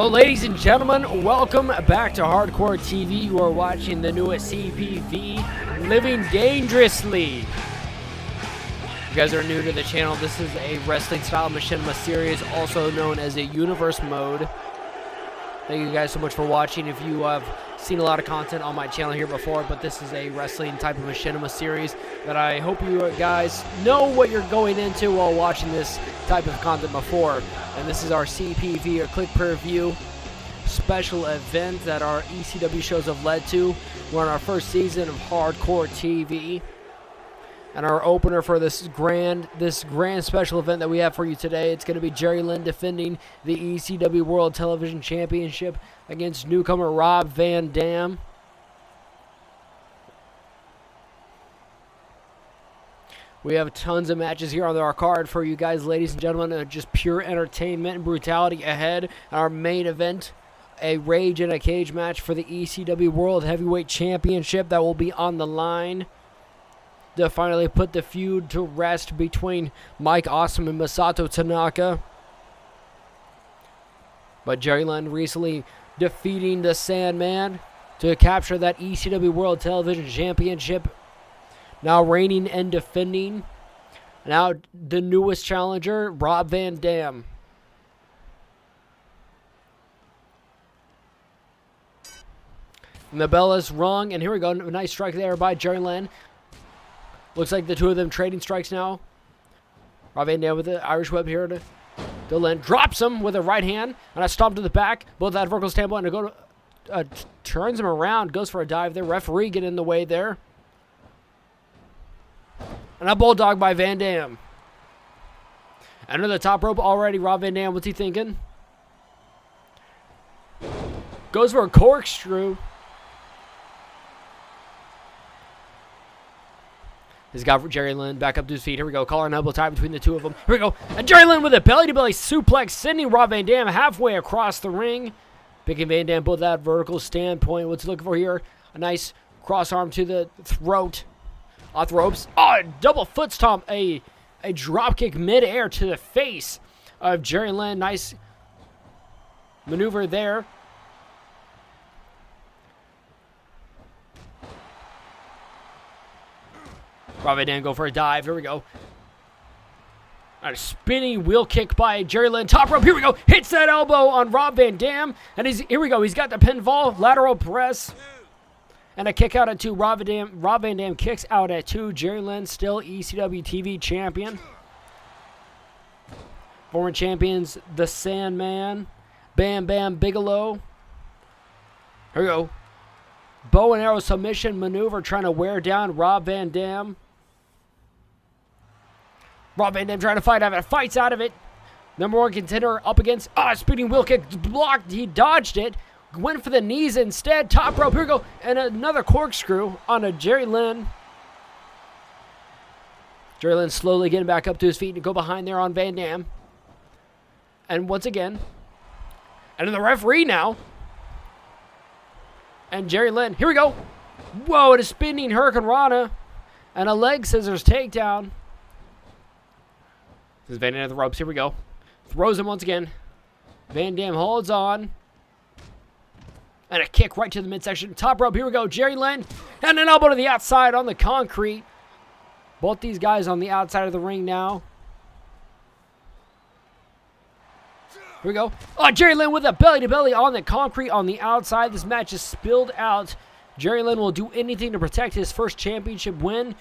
Hello, ladies and gentlemen. Welcome back to Hardcore TV. You are watching the newest CPV, Living Dangerously. If you guys are new to the channel, this is a wrestling-style machinima series, also known as a universe mode. Thank you guys so much for watching. If you have seen a lot of content on my channel here before, but this is a wrestling type of machinima series that I hope you guys know what you're going into while watching this type of content before. And this is our CPV, or Click Per View, special event that our ECW shows have led to. We're on our first season of Hardcore TV. And our opener for this grand special event that we have for you today, it's going to be Jerry Lynn defending the ECW World Television Championship against newcomer Rob Van Dam. We have tons of matches here on our card for you guys, ladies and gentlemen. Just pure entertainment and brutality ahead. Our main event, a Rage in a Cage match for the ECW World Heavyweight Championship that will be on the line to finally put the feud to rest between Mike Awesome and Masato Tanaka. But Jerry Lynn recently defeating the Sandman to capture that ECW World Television Championship. Now reigning and defending. Now the newest challenger, Rob Van Dam. And the bell is rung, and here we go. A nice strike there by Jerry Lynn. Looks like the two of them trading strikes now. Rob Van Dam with the Irish whip here to Lynn. Drops him with a right hand. And a stomp to the back. Both that vertical standpoint. And turns him around. Goes for a dive there. Referee get in the way there. And a bulldog by Van Dam. Under the top rope already. Rob Van Dam, what's he thinking? Goes for a corkscrew. He's got Jerry Lynn back up to his feet. Here we go. Collar and elbow tie between the two of them. Here we go. And Jerry Lynn with a belly-to-belly suplex, sending Rob Van Dam halfway across the ring. Picking Van Dam both that vertical standpoint. What's he looking for here? A nice cross arm to the throat. Off the ropes. Oh, a double foot stomp. A drop kick mid-air to the face of Jerry Lynn. Nice maneuver there. Rob Van Dam go for a dive. Here we go. A spinning wheel kick by Jerry Lynn. Top rope. Here we go. Hits that elbow on Rob Van Dam. And here we go. He's got the pinfall. Lateral press. And a kick out at 2. Rob Van Dam kicks out at 2. Jerry Lynn still ECW TV champion. Former champions, the Sandman. Bam Bam Bigelow. Here we go. Bow and arrow submission maneuver trying to wear down Rob Van Dam. Rob Van Dam trying to fight out of it. Fights out of it. Number one contender up against spinning wheel kick. Blocked. He dodged it. Went for the knees instead. Top rope. Here we go. And another corkscrew on a Jerry Lynn. Jerry Lynn slowly getting back up to his feet to go behind there on Van Dam. And once again. And then the referee now. And Jerry Lynn. Here we go. Whoa, and a spinning Hurricane Rana. And a leg scissors takedown. This is Van Dam at the ropes. Here we go. Throws him once again. Van Dam holds on. And a kick right to the midsection. Top rope. Here we go. Jerry Lynn. And an elbow to the outside on the concrete. Both these guys on the outside of the ring now. Here we go. Oh, Jerry Lynn with a belly-to-belly on the concrete on the outside. This match is spilled out. Jerry Lynn will do anything to protect his first championship win.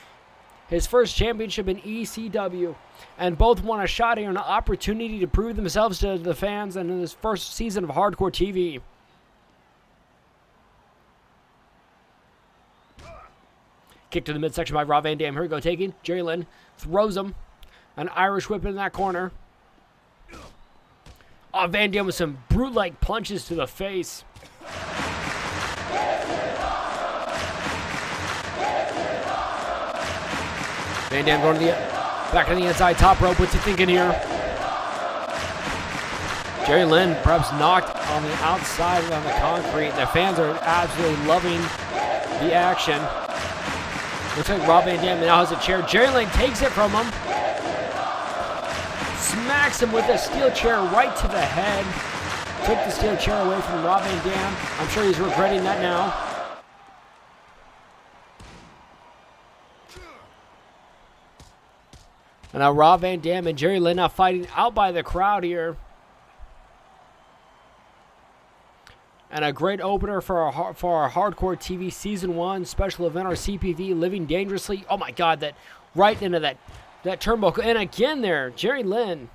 His first championship in ECW. And both want a shot here, an opportunity to prove themselves to the fans in this first season of Hardcore TV. Kick to the midsection by Rob Van Dam. Here we go, taking Jerry Lynn. Throws him. An Irish whip in that corner. Oh, Van Dam with some brute-like punches to the face. Van Dam going to the back on the inside, top rope. What's he thinking here? Jerry Lynn perhaps knocked on the outside on the concrete. The fans are absolutely loving the action. Looks like Rob Van Dam now has a chair. Jerry Lynn takes it from him. Smacks him with a steel chair right to the head. took the steel chair away from Rob Van Dam. I'm sure he's regretting that now. And now Rob Van Dam and Jerry Lynn now fighting out by the crowd here. And a great opener for our Hardcore TV Season 1 special event, our CPV, Living Dangerously. Oh my God, that right into that turnbuckle. And again there, Jerry Lynn.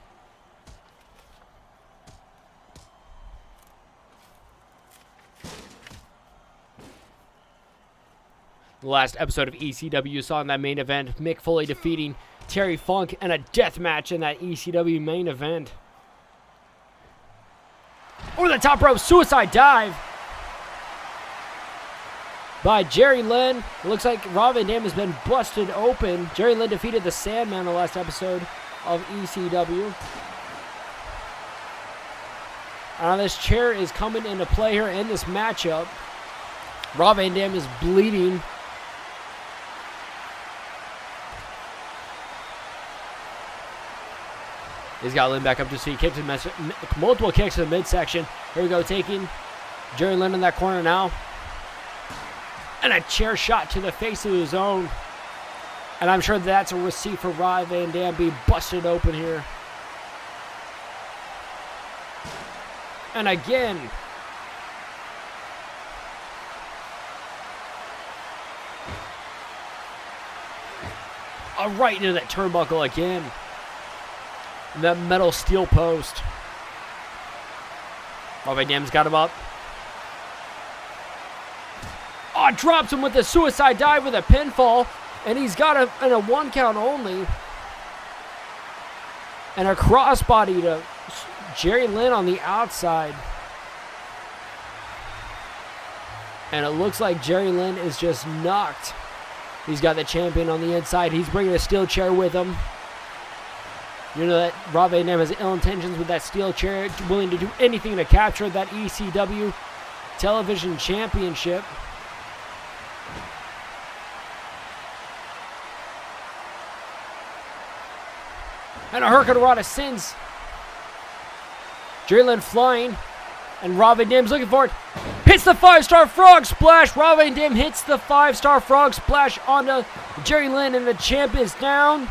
The last episode of ECW you saw in that main event, Mick Foley defeating Terry Funk in a death match in that ECW main event. Over the top rope, suicide dive by Jerry Lynn. It looks like Rob Van Dam has been busted open. Jerry Lynn defeated the Sandman in the last episode of ECW. This chair is coming into play here in this matchup. Rob Van Dam is bleeding. He's got Lynn back up to his feet. Kicks multiple kicks in the midsection. Here we go, taking Jerry Lynn in that corner now. And a chair shot to the face of his own. And I'm sure that's a receipt for Rob Van Dam being busted open here. And again. Right into that turnbuckle again. That metal steel post. Rob Van Dam's got him up. Oh, drops him with a suicide dive with a pinfall. And he's got him in a 1 count only. And a crossbody to Jerry Lynn on the outside. And it looks like Jerry Lynn is just knocked. He's got the champion on the inside. He's bringing a steel chair with him. You know that Rob Van Dam has ill intentions with that steel chair, willing to do anything to capture that ECW television championship. And a Hurricanrana sends Jerry Lynn flying, and Rob Van Dam's looking for it. Hits the 5-star frog splash. Rob Van Dam hits the 5-star frog splash onto Jerry Lynn, and the champ is down.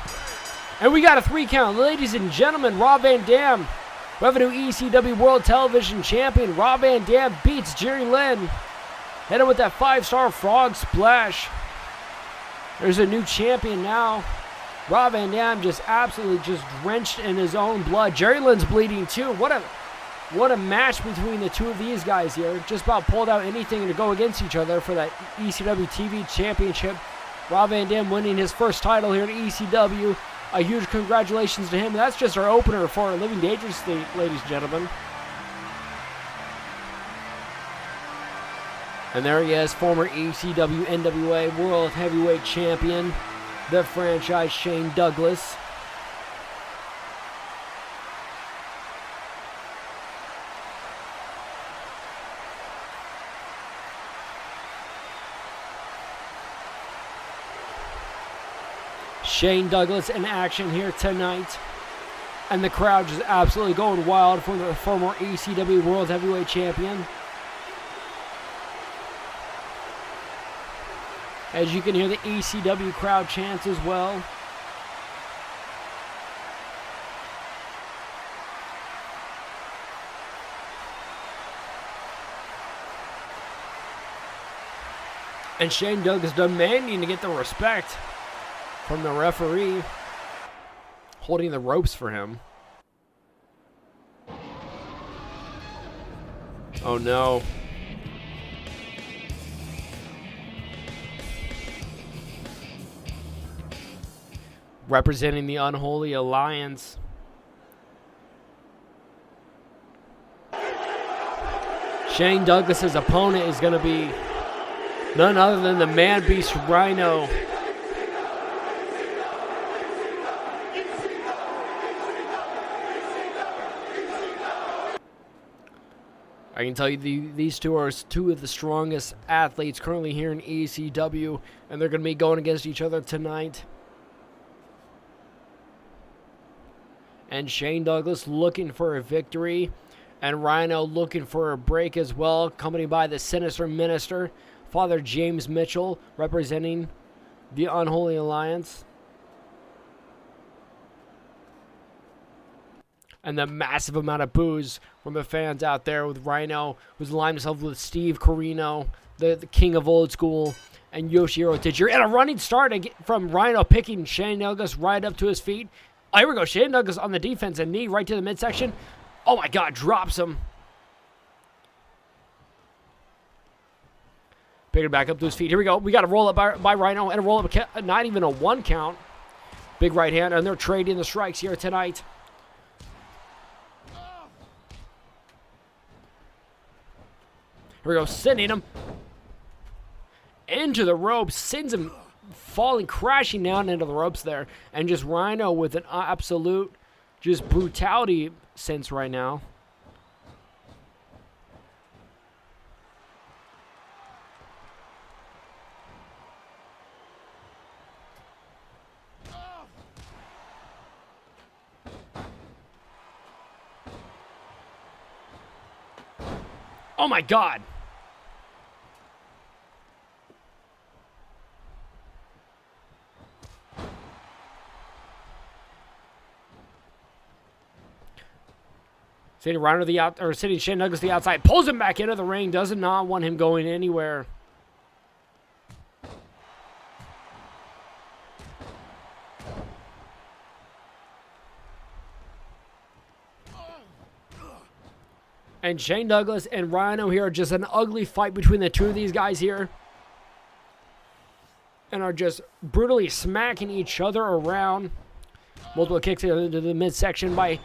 And we got a 3 count. Ladies and gentlemen, Rob Van Dam, revenue ECW World Television Champion. Rob Van Dam beats Jerry Lynn. Hit with that 5-star frog splash. There's a new champion now. Rob Van Dam just absolutely just drenched in his own blood. Jerry Lynn's bleeding too. What a match between the two of these guys here. Just about pulled out anything to go against each other for that ECW TV Championship. Rob Van Dam winning his first title here at ECW. A huge congratulations to him. That's just our opener for Living Dangerously, ladies and gentlemen. And there he is, former ECW NWA World Heavyweight Champion, the franchise Shane Douglas. Shane Douglas in action here tonight. And the crowd just absolutely going wild for the former ECW World Heavyweight Champion. As you can hear the ECW crowd chants as well. And Shane Douglas demanding to get the respect from the referee, holding the ropes for him. Oh no. Representing the Unholy Alliance. Shane Douglas's opponent is going to be none other than the Man Beast Rhino. I can tell you these two are two of the strongest athletes currently here in ECW, and they're going to be going against each other tonight. And Shane Douglas looking for a victory, And Rhino looking for a break as well, accompanied by the Sinister Minister, Father James Mitchell, representing the Unholy Alliance. And the massive amount of boos from the fans out there with Rhino, who's aligned himself with Steve Corino, the king of old school, and Yoshihiro Tajiri. And a running start from Rhino, picking Shane Douglas right up to his feet. Oh, here we go. Shane Douglas on the defense, and knee right to the midsection. Oh my God, drops him. Picking back up to his feet. Here we go. We got a roll up by Rhino and a roll up, not even a 1 count. Big right hand, and they're trading the strikes here tonight. Here we go, sending him into the ropes, sends him falling, crashing down into the ropes there. And just Rhino with an absolute just brutality sense right now. Oh my God. Sending Rhino to the out, or sending Shane Douglas to the outside, pulls him back into the ring, does not want him going anywhere. And Shane Douglas and Rhino here are just an ugly fight between the two of these guys here. And are just brutally smacking each other around. Multiple kicks into the midsection by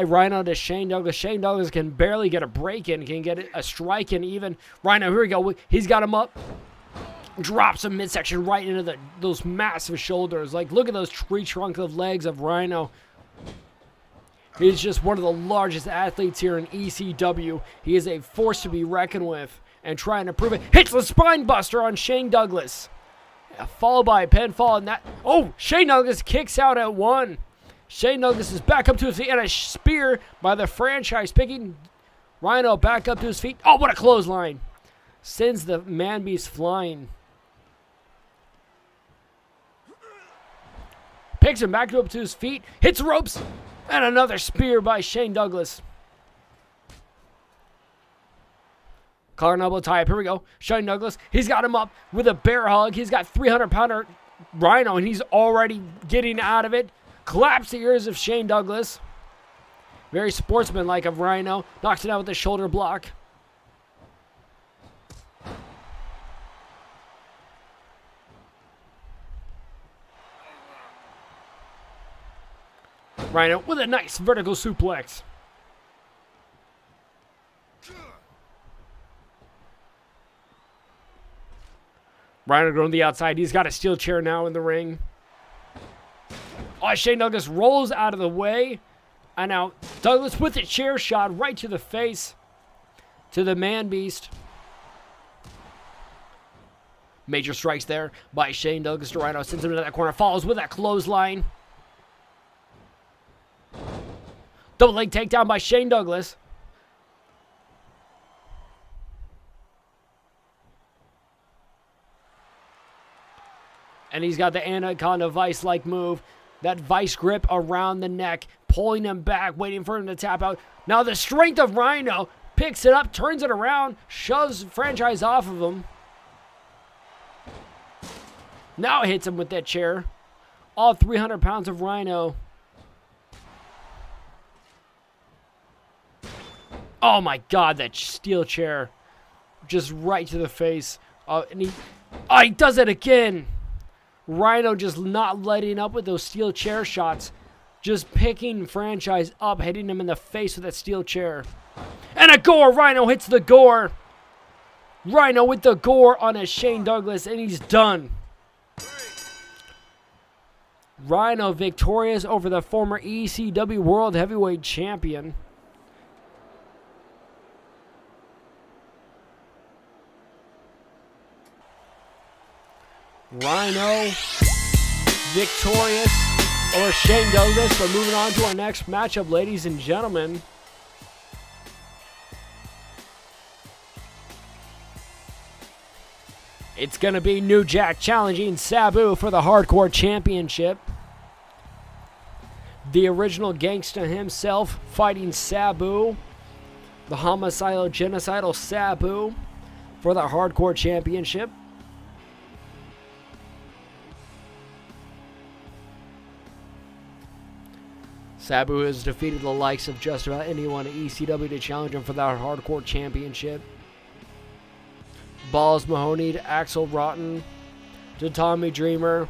Rhino to Shane Douglas. Shane Douglas can barely get a break in, can get a strike in even. Rhino, here we go. He's got him up. Drops him midsection right into those massive shoulders. Like, look at those tree trunk of legs of Rhino. He's just one of the largest athletes here in ECW. He is a force to be reckoned with and trying to prove it. Hits the spine buster on Shane Douglas. Followed by a pinfall, and that. Oh, Shane Douglas kicks out at 1. Shane Douglas is back up to his feet, and a spear by the franchise, picking Rhino back up to his feet. Oh, what a clothesline. Sends the man beast flying. Picks him back up to his feet, hits the ropes, and another spear by Shane Douglas. Collar and elbow tie up. Here we go. Shane Douglas, he's got him up with a bear hug. He's got 300-pounder Rhino, and he's already getting out of it. Claps the ears of Shane Douglas. Very sportsmanlike of Rhino. Knocks it out with the shoulder block. Rhino with a nice vertical suplex. Rhino going to the outside. He's got a steel chair now in the ring. Oh, Shane Douglas rolls out of the way. And now Douglas with the chair shot right to the face. To the man beast. Major strikes there by Shane Douglas to Rhino. Sends him into that corner. Follows with that clothesline. Double leg takedown by Shane Douglas. And he's got the Anaconda Vice-like move. That vice grip around the neck. Pulling him back. Waiting for him to tap out. Now the strength of Rhino. Picks it up. Turns it around. Shoves franchise off of him. Now hits him with that chair. All 300 pounds of Rhino. Oh my God, that steel chair. Just right to the face. And he does it again. Rhino just not letting up with those steel chair shots. Just picking franchise up, hitting him in the face with that steel chair. And a gore. Rhino hits the gore. Rhino with the gore on a Shane Douglas, and he's done. Rhino victorious over the former ECW World Heavyweight Champion. Rhino victorious over Shane Douglas. But moving on to our next matchup, ladies and gentlemen. It's going to be New Jack challenging Sabu for the Hardcore Championship. The original gangsta himself fighting Sabu. The homicidal, genocidal Sabu for the Hardcore Championship. Sabu has defeated the likes of just about anyone at ECW to challenge him for that Hardcore Championship. Balls Mahoney to Axel Rotten to Tommy Dreamer.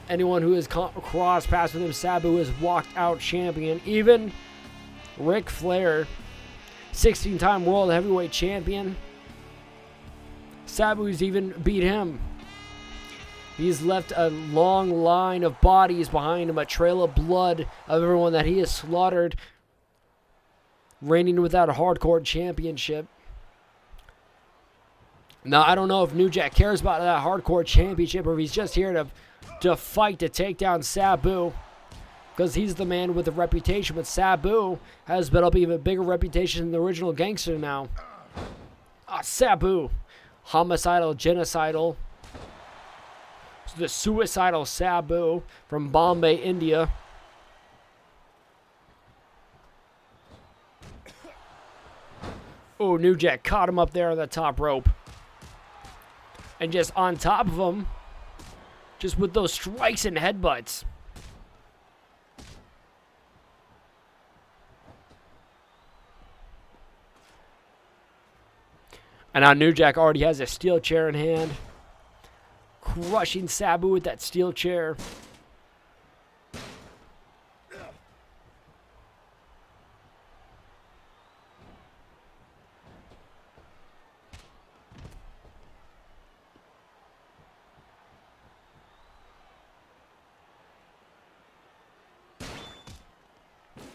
Anyone who has crossed paths with him, Sabu has walked out champion. Even Ric Flair, 16-time World Heavyweight Champion. Sabu's even beat him. He's left a long line of bodies behind him, a trail of blood of everyone that he has slaughtered, reigning without a Hardcore Championship. Now, I don't know if New Jack cares about that Hardcore Championship or if he's just here to fight to take down Sabu, because he's the man with the reputation. But Sabu has built up even bigger reputation than the original gangster now. Sabu, homicidal, genocidal, the suicidal Sabu from Bombay, India. Oh, New Jack caught him up there on the top rope. And just on top of him, just with those strikes and headbutts. And now New Jack already has a steel chair in hand. Crushing Sabu with that steel chair.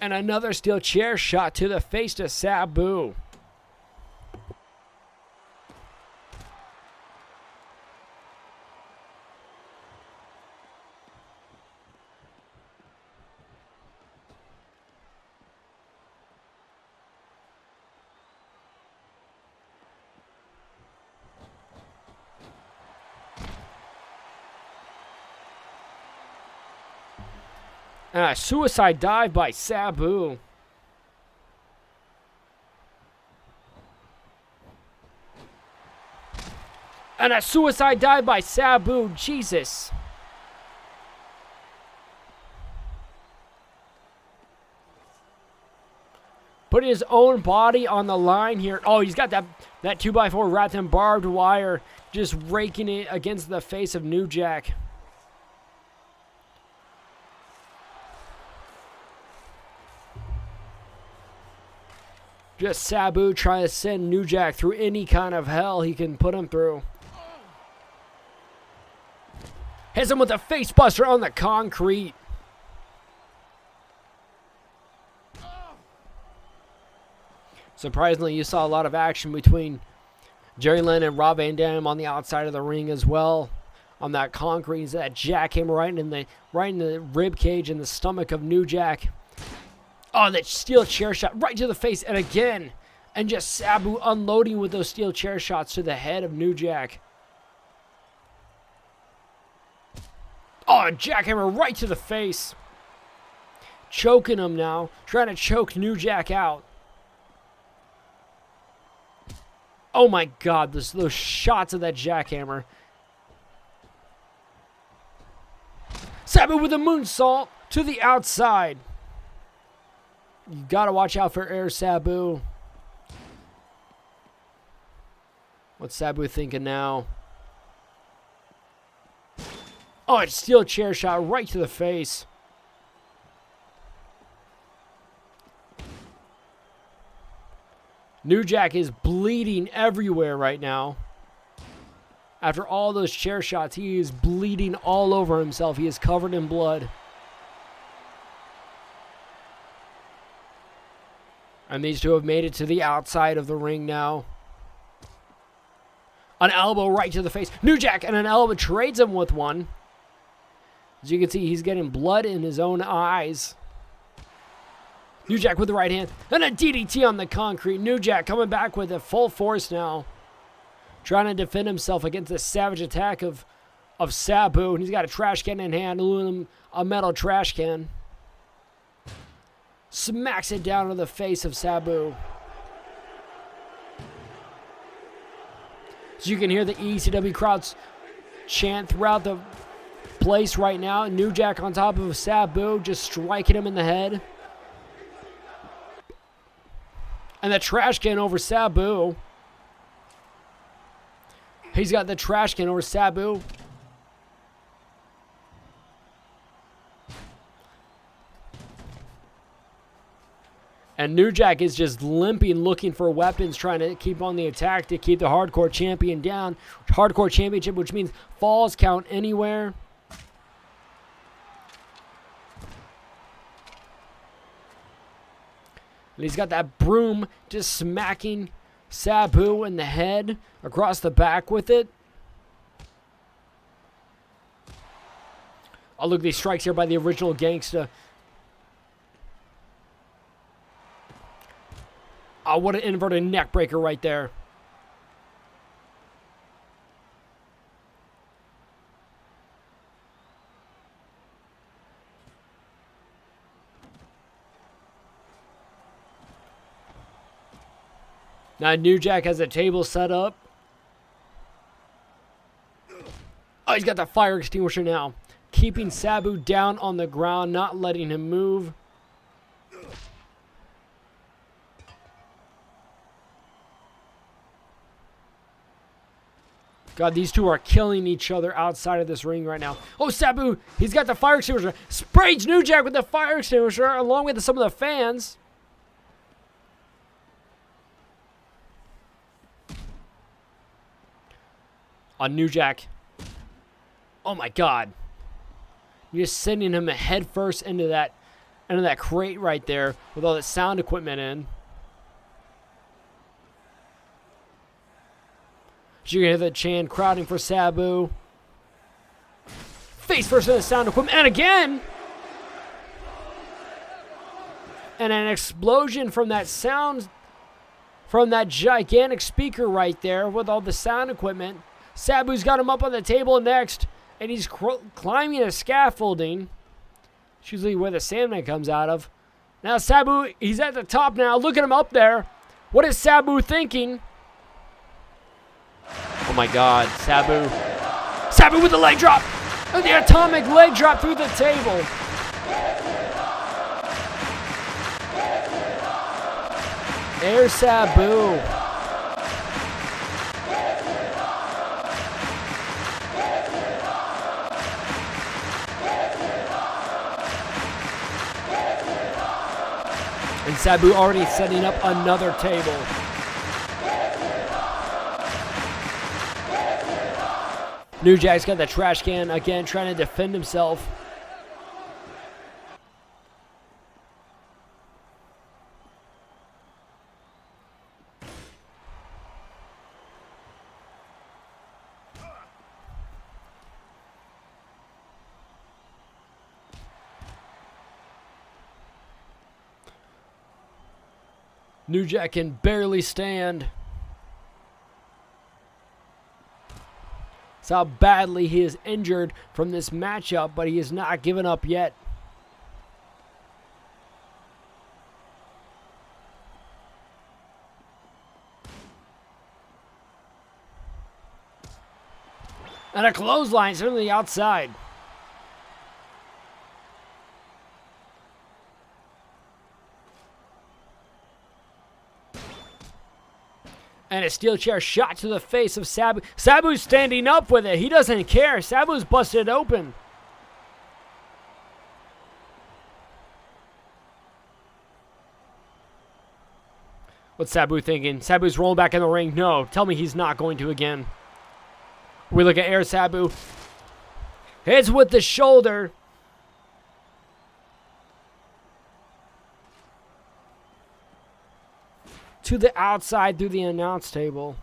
And another steel chair shot to the face to Sabu. And a suicide dive by Sabu. And a suicide dive by Sabu. Jesus. Putting his own body on the line here. Oh, he's got that 2x4 wrapped in barbed wire. Just raking it against the face of New Jack. Just Sabu trying to send New Jack through any kind of hell he can put him through. Hits him with a face buster on the concrete. Surprisingly, you saw a lot of action between Jerry Lynn and Rob Van Dam on the outside of the ring as well. On that concrete, that jackhammer right in the rib cage and the stomach of New Jack. Oh, that steel chair shot right to the face, and again. And just Sabu unloading with those steel chair shots to the head of New Jack. Oh, a jackhammer right to the face. Choking him now. Trying to choke New Jack out. Oh my God, those shots of that jackhammer. Sabu with a moonsault to the outside. You gotta watch out for Air Sabu. What's Sabu thinking now? Oh, it's steel chair shot right to the face. New Jack is bleeding everywhere right now. After all those chair shots, he is bleeding all over himself. He is covered in blood. And these two have made it to the outside of the ring now. An elbow right to the face. New Jack and an elbow trades him with one. As you can see, he's getting blood in his own eyes. New Jack with the right hand. And a DDT on the concrete. New Jack coming back with it full force now. trying to defend himself against the savage attack of Sabu. And he's got a trash can in hand, a metal trash can. Smacks it down to the face of Sabu. So you can hear the ECW crowds chant throughout the place right now. New Jack on top of Sabu, just striking him in the head. And the trash can over Sabu. He's got the trash can over Sabu. And New Jack is just limping, looking for weapons, trying to keep on the attack to keep the Hardcore Champion down. Hardcore Championship, which means falls count anywhere. And he's got that broom just smacking Sabu in the head, across the back with it. Oh, look at these strikes here by the original Gangsta. Oh, what an inverted neck breaker right there. Now New Jack has a table set up. Oh, he's got the fire extinguisher now. Keeping Sabu down on the ground, not letting him move. God, these two are killing each other outside of this ring right now. Oh, Sabu, he's got the fire extinguisher. Sprays New Jack with the fire extinguisher along with some of the fans. On New Jack. Oh my God. You're just sending him head first into that crate right there with all that sound equipment in. So you're going to hear the chant crowding for Sabu. Face first in the sound equipment. And again! And an explosion from that sound, from that gigantic speaker right there with all the sound equipment. Sabu's got him up on the table next, and he's climbing a scaffolding. It's usually where the Sandman comes out of. Now Sabu, he's at the top now. Look at him up there. What is Sabu thinking? Oh my God, Sabu. Sabu with the leg drop. And the atomic leg drop through the table. Air Sabu. And Sabu already setting up another table. New Jack's got the trash can again, trying to defend himself. New Jack can barely stand. That's how badly he is injured from this matchup, but he has not given up yet. And a clothesline, certainly outside. And a steel chair shot to the face of Sabu. Sabu's standing up with it. He doesn't care. Sabu's busted open. What's Sabu thinking? Sabu's rolling back in the ring. No, tell me he's not going to again. We look at Air Sabu. Hits with the shoulder. To the outside through the announce table.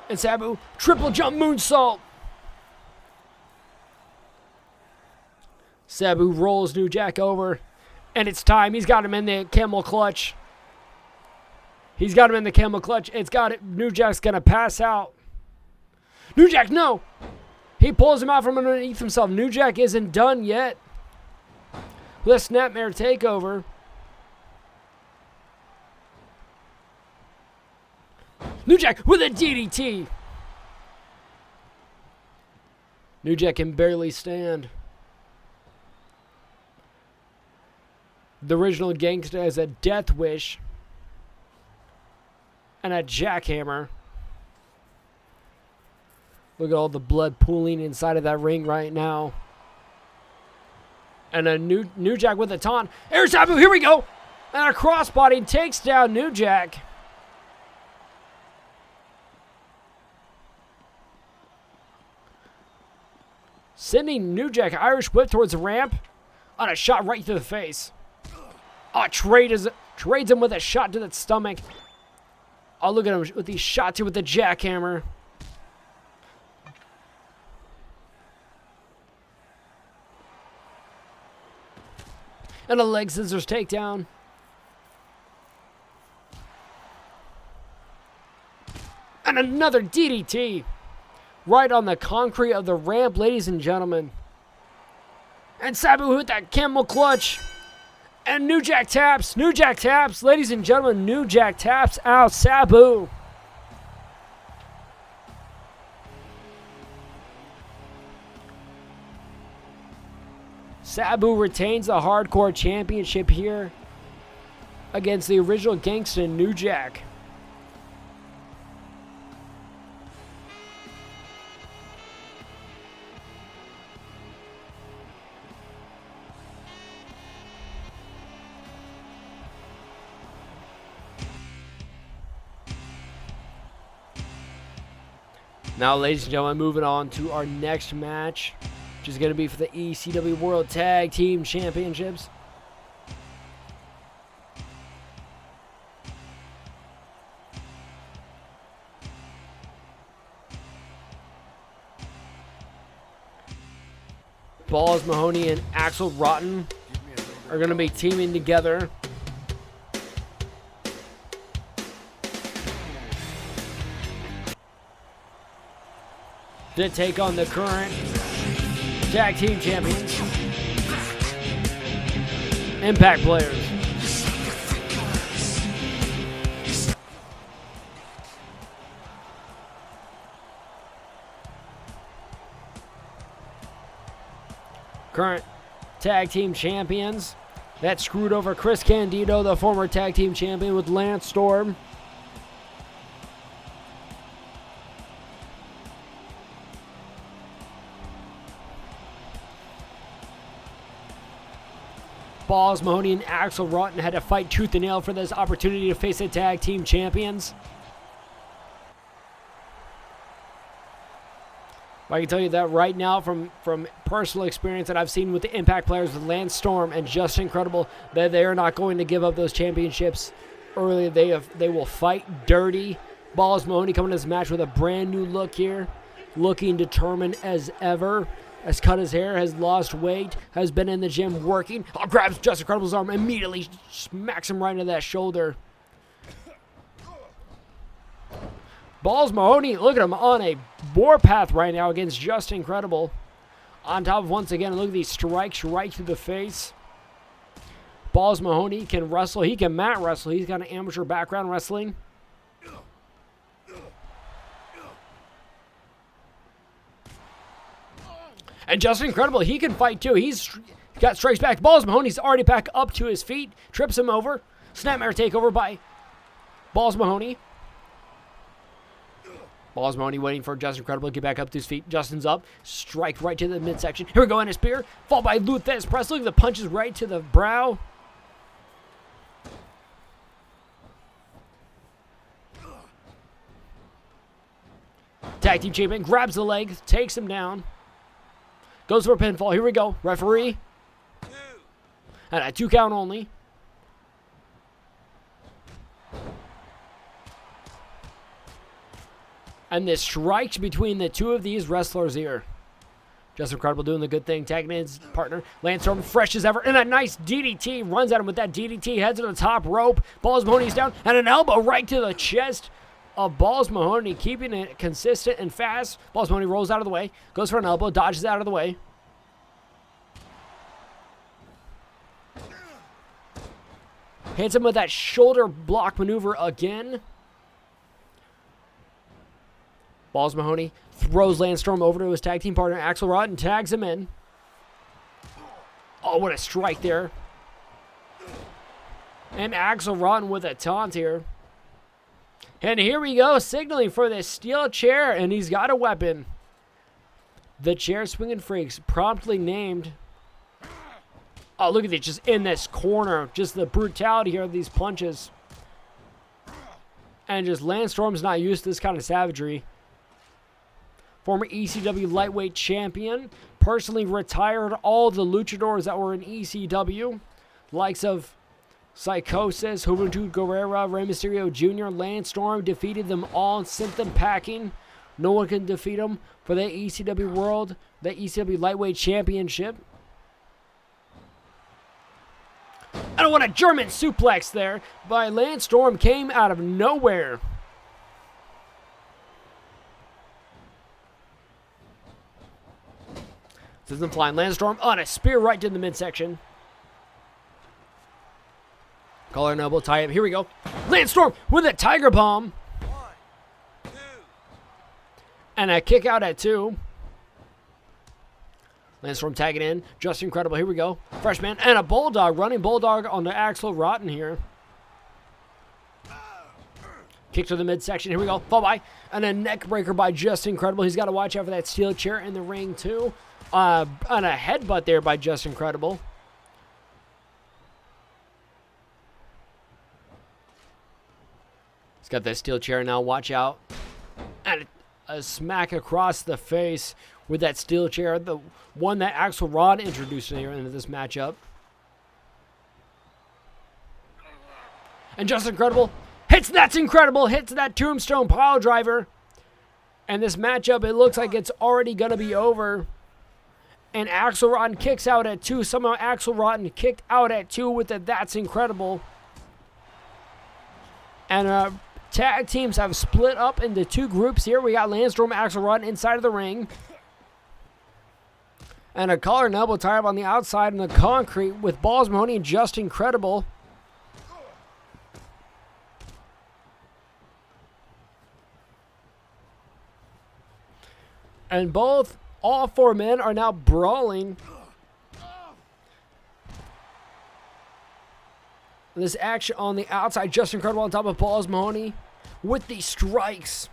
And Sabu, triple jump moonsault. Sabu rolls New Jack over. And it's time. He's got him in the camel clutch. He's got him in the camel clutch. It's got it. New Jack's going to pass out. New Jack, no. He pulls him out from underneath himself. New Jack isn't done yet. With a snapmare takeover. New Jack with a DDT. New Jack can barely stand. The original Gangsta has a death wish and a jackhammer. Look at all the blood pooling inside of that ring right now. And a New Jack with a taunt. Air Sabu, here we go. And a crossbody takes down New Jack. Sending New Jack Irish whip towards the ramp on a shot right to the face. Oh, trades him with a shot to the stomach. Oh, look at him with these shots here with the jackhammer. And a leg scissors takedown. And another DDT. Right on the concrete of the ramp, ladies and gentlemen. And Sabu with that camel clutch. And New Jack taps. New Jack taps. Ladies and gentlemen, New Jack taps out Sabu. Sabu retains the Hardcore Championship here against the original Gangsta New Jack. Now, ladies and gentlemen, moving on to our next match, which is going to be for the ECW World Tag Team Championships. Balls Mahoney and Axel Rotten are going to be teaming together. To take on the current tag team champions, Impact players. Current tag team champions. That screwed over Chris Candido, the former tag team champion, with Lance Storm. Balls Mahoney and Axel Rotten had to fight tooth and nail for this opportunity to face the tag team champions. I can tell you that right now from personal experience that I've seen with the Impact players with Lance Storm and Justin Credible, that they are not going to give up those championships early. They will fight dirty. Balls Mahoney coming to this match with a brand new look here, looking determined as ever. Has cut his hair, has lost weight, has been in the gym working. Oh, grabs Justin Credible's arm, immediately smacks him right into that shoulder. Balls Mahoney, look at him on a warpath right now against Justin Credible. On top of, once again, look at these strikes right through the face. Balls Mahoney can wrestle. He can mat wrestle. He's got an amateur background wrestling. And Justin Credible, he can fight too. He's got strikes back. Balls Mahoney's already back up to his feet. Trips him over. Snapmare takeover by Balls Mahoney. Balls Mahoney waiting for Justin Credible to get back up to his feet. Justin's up. Strike right to the midsection. Here we go, and a spear. Fall by Luthez Press. Look at the punches right to the brow. Tag team champion grabs the leg, takes him down. Goes for a pinfall. Here we go. Referee. And a 2 count only. And the strikes between the two of these wrestlers here. Just Incredible doing the good thing, tagging in his partner. Lance Storm fresh as ever, and a nice DDT. Runs at him with that DDT, heads to the top rope. Balls Mahoney's down, and an elbow right to the chest of Balls Mahoney, keeping it consistent and fast. Balls Mahoney rolls out of the way, goes for an elbow, dodges out of the way. Hits him with that shoulder block maneuver again. Balls Mahoney throws Lance Storm over to his tag team partner, Axel Rotten, and tags him in. Oh, what a strike there. And Axel Rotten with a taunt here. And here we go, signaling for this steel chair, and he's got a weapon. The chair swinging freaks, promptly named. Oh, look at this, just in this corner. Just the brutality here of these punches. And just Lance Storm's not used to this kind of savagery. Former ECW lightweight champion. Personally retired all the luchadors that were in ECW. Likes of Psychosis, Juventud Guerrera, Rey Mysterio Jr., Lance Storm. Defeated them all and sent them packing. No one can defeat him for the ECW World, the ECW Lightweight Championship. And what a German suplex there by Lance Storm came out of nowhere. This isn't flying. Lance Storm on a spear right to the midsection. Collar and elbow tie up. Here we go. Lance Storm with a Tiger Bomb. 1, 2. And a kick out at 2. Lance Storm tagging in. Just Incredible. Here we go. Freshman and a Bulldog. Running Bulldog on the Axel Rotten here. Kick to the midsection. Here we go. Fall by. And a neck breaker by Just Incredible. He's got to watch out for that steel chair in the ring too. And a headbutt there by Just Incredible. He's got that steel chair now. Watch out. And a smack across the face with that steel chair. The one that Axel Rod introduced here into this matchup. And Just Incredible hits That's Incredible. Hits that tombstone pile driver. And this matchup, it looks like it's already going to be over. And Axel Rotten kicks out at 2. Somehow Axel Rotten kicked out at 2 with the That's Incredible. And tag teams have split up into 2 groups here. We got Lance Storm, Axel Rotten inside of the ring. And a collar and elbow tie up on the outside in the concrete with Balls Mahoney and Just Incredible. And all 4 men are now brawling. This action on the outside, Just Incredible on top of Balls Mahoney with the strikes.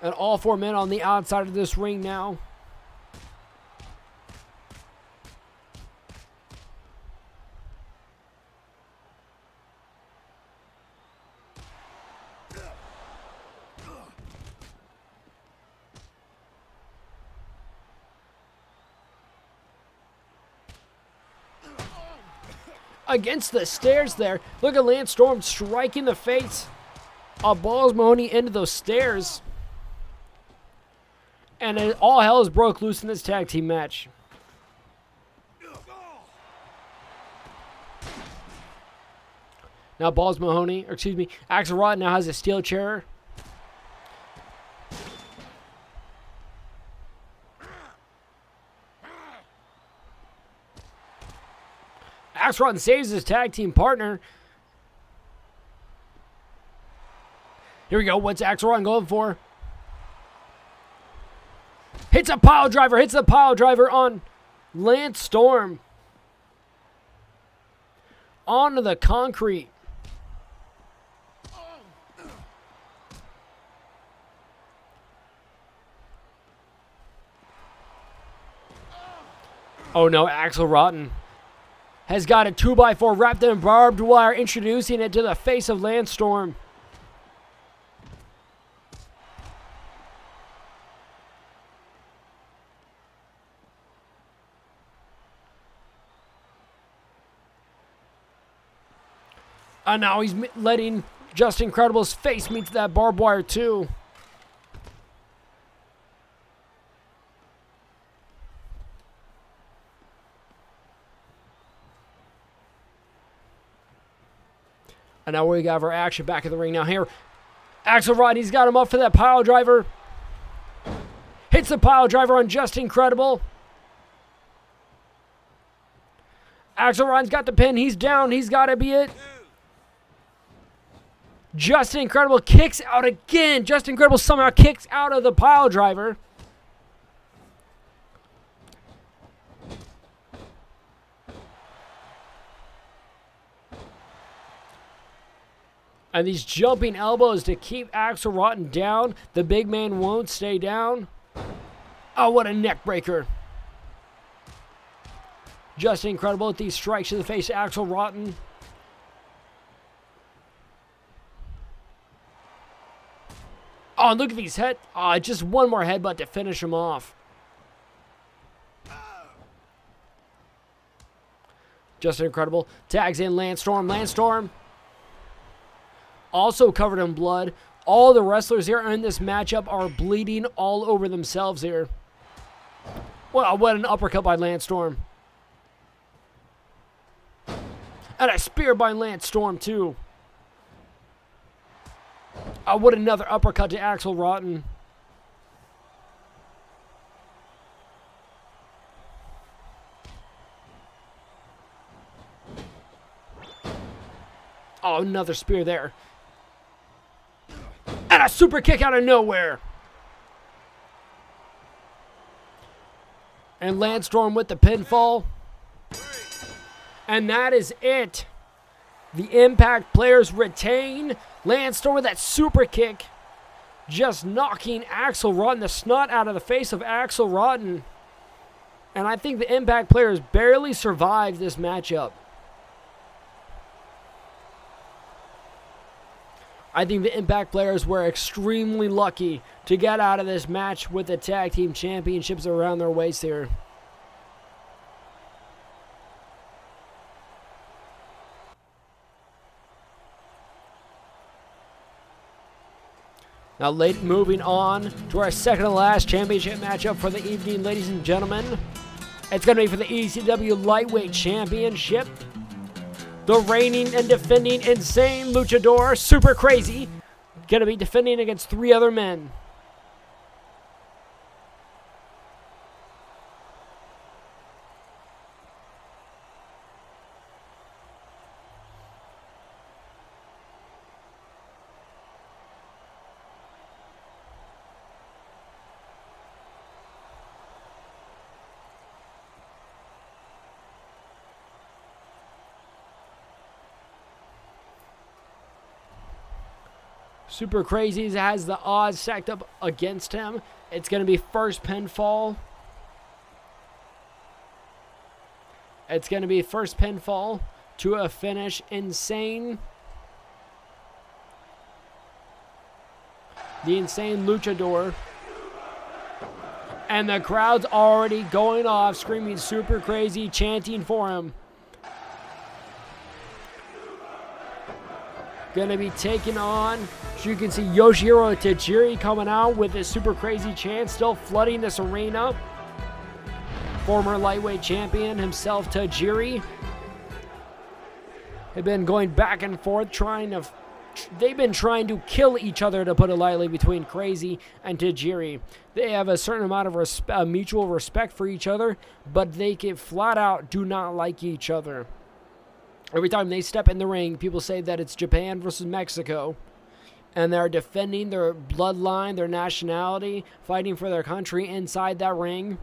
And all 4 men on the outside of this ring now. Against the stairs there. Look at Lance Storm striking the face of Balls Mahoney into those stairs. And all hell is broke loose in this tag team match. Now Balls Mahoney, or excuse me, Axel Rotten now has a steel chair. Axel Rotten saves his tag team partner. Here we go. What's Axel Rotten going for? Hits a pile driver. Hits the pile driver on Lance Storm. Onto the concrete. Oh no, Axel Rotten has got a 2x4 wrapped in barbed wire, introducing it to the face of Lance Storm. And now he's letting Just Incredible's face meet that barbed wire too. And now we got our action back in the ring now here. Axel Rodney's got him up for that pile driver. Hits the pile driver on Just Incredible. Axel Rodney's got the pin. He's down. He's got to be it. Just Incredible kicks out again. Just Incredible somehow kicks out of the pile driver. And these jumping elbows to keep Axel Rotten down. The big man won't stay down. Oh, what a neck breaker. Just Incredible with these strikes to the face of Axel Rotten. Oh, look at these head. Oh, just one more headbutt to finish him off. Just Incredible tags in Lance Storm. Lance Storm also covered in blood. All the wrestlers here in this matchup are bleeding all over themselves here. Wow, what an uppercut by Lance Storm. And a spear by Lance Storm, too. Oh, what another uppercut to Axel Rotten. Oh, another spear there. And a super kick out of nowhere. And Lance Storm with the pinfall. And that is it. The Impact players retain. Lance Storm with that super kick. Just knocking Axel Rotten, the snot out of the face of Axel Rotten. And I think the Impact players barely survived this matchup. I think the Impact players were extremely lucky to get out of this match with the Tag Team Championships around their waist here. Now, moving on to our second to last championship matchup for the evening, ladies and gentlemen. It's going to be for the ECW Lightweight Championship. The reigning and defending Insane Luchador, Super Crazy, going to be defending against 3 other men. Super Crazy has the odds stacked up against him. It's going to be first pinfall. It's going to be first pinfall to a finish. Insane. The Insane Luchador. And the crowd's already going off, screaming Super Crazy, chanting for him. Going to be taken on. So you can see Yoshihiro Tajiri coming out with his Super Crazy chant, still flooding this arena. Former lightweight champion himself, Tajiri. They've been going back and forth they've been trying to kill each other, to put it lightly, between Crazy and Tajiri. They have a certain amount of mutual respect for each other, but they can flat out do not like each other. Every time they step in the ring, people say that it's Japan versus Mexico. And they're defending their bloodline, their nationality, fighting for their country inside that ring.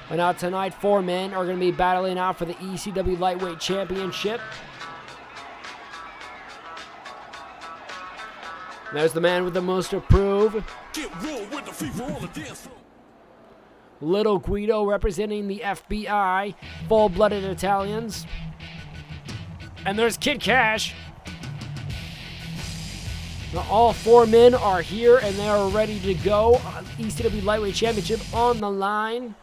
And now tonight, 4 men are going to be battling out for the ECW Lightweight Championship. There's the man with the most to prove. Little Guido representing the FBI, full-blooded Italians. And there's Kid Cash. Now all 4 men are here and they are ready to go. ECW Lightweight Championship on the line.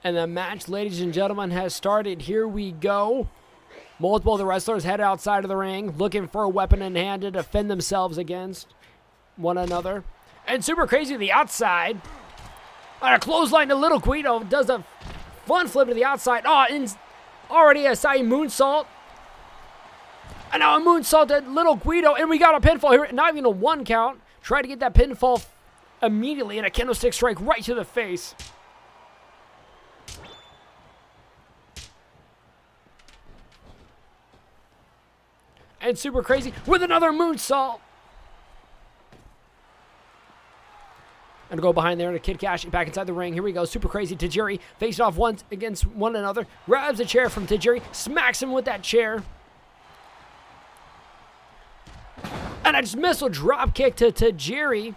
And the match, ladies and gentlemen, has started. Here we go. Multiple of the wrestlers head outside of the ring, looking for a weapon in hand to defend themselves against one another. And Super Crazy to the outside. On a clothesline to Little Guido. Does a fun flip to the outside. Oh, and already a side moonsault. And now a moonsault to Little Guido. And we got a pinfall here. Not even a 1 count. Try to get that pinfall immediately. And a kendo stick strike right to the face. And Super Crazy with another moonsault. And go behind there to Kid Cash back inside the ring. Here we go. Super Crazy. Tajiri faced off once against one another. Grabs a chair from Tajiri. Smacks him with that chair. And a dismissal drop kick to Tajiri.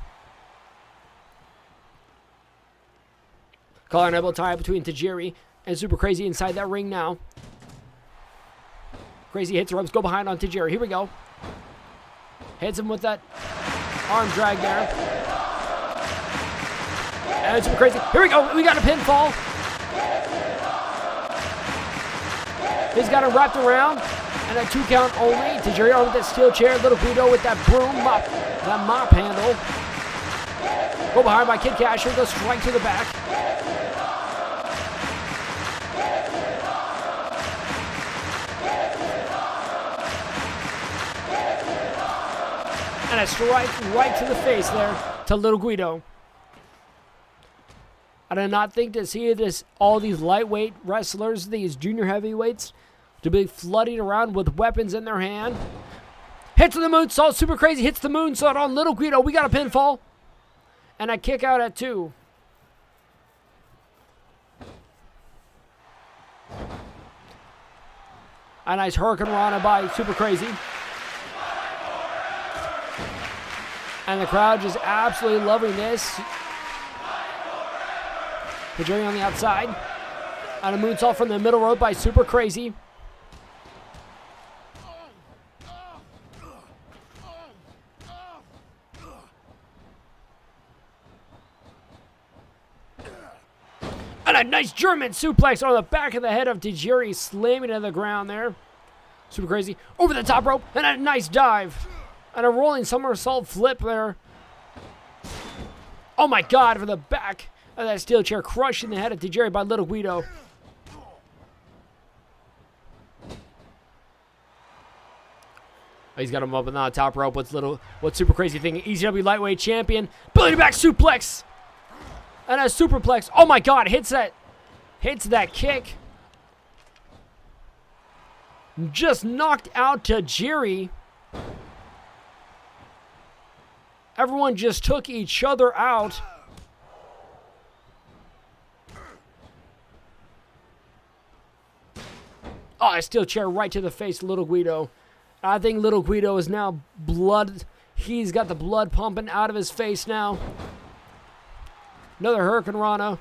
Collar and elbow tie between Tajiri and Super Crazy inside that ring now. Crazy hits the ropes, go behind on Tajiri. Here we go. Hits him with that arm drag there. And Super Crazy. Here we go. We got a pinfall. He's got him wrapped around. And a 2 count only. Tajiri on with that steel chair. Little Guido with that broom mop. That mop handle. Go behind by Kid Cash. Here goes straight to the back. And a strike right to the face there to Little Guido. I did not think to see this, all these lightweight wrestlers, these junior heavyweights, to be flooding around with weapons in their hand. Hits the moonsault. Super Crazy hits the moonsault on Little Guido. We got a pinfall. And a kick out at 2. A nice Hurricane Rana by Super Crazy. And the crowd just absolutely loving this. Tajiri on the outside. And a moonsault from the middle rope by Super Crazy. And a nice German suplex on the back of the head of Tajiri, slamming to the ground there. Super Crazy over the top rope. And a nice dive. And a rolling somersault flip there. Oh my God, for the back of that steel chair, crushing the head of Tajiri by Little Guido. He's got him up on the top rope. What's Super Crazy thinking? ECW lightweight champion. Belly to back suplex. And a superplex. Oh my God, hits that kick. Just knocked out Tajiri. Everyone just took each other out. Oh, a steel chair right to the face of Little Guido. I think Little Guido is now blood. He's got the blood pumping out of his face now. Another Hurricane Rana.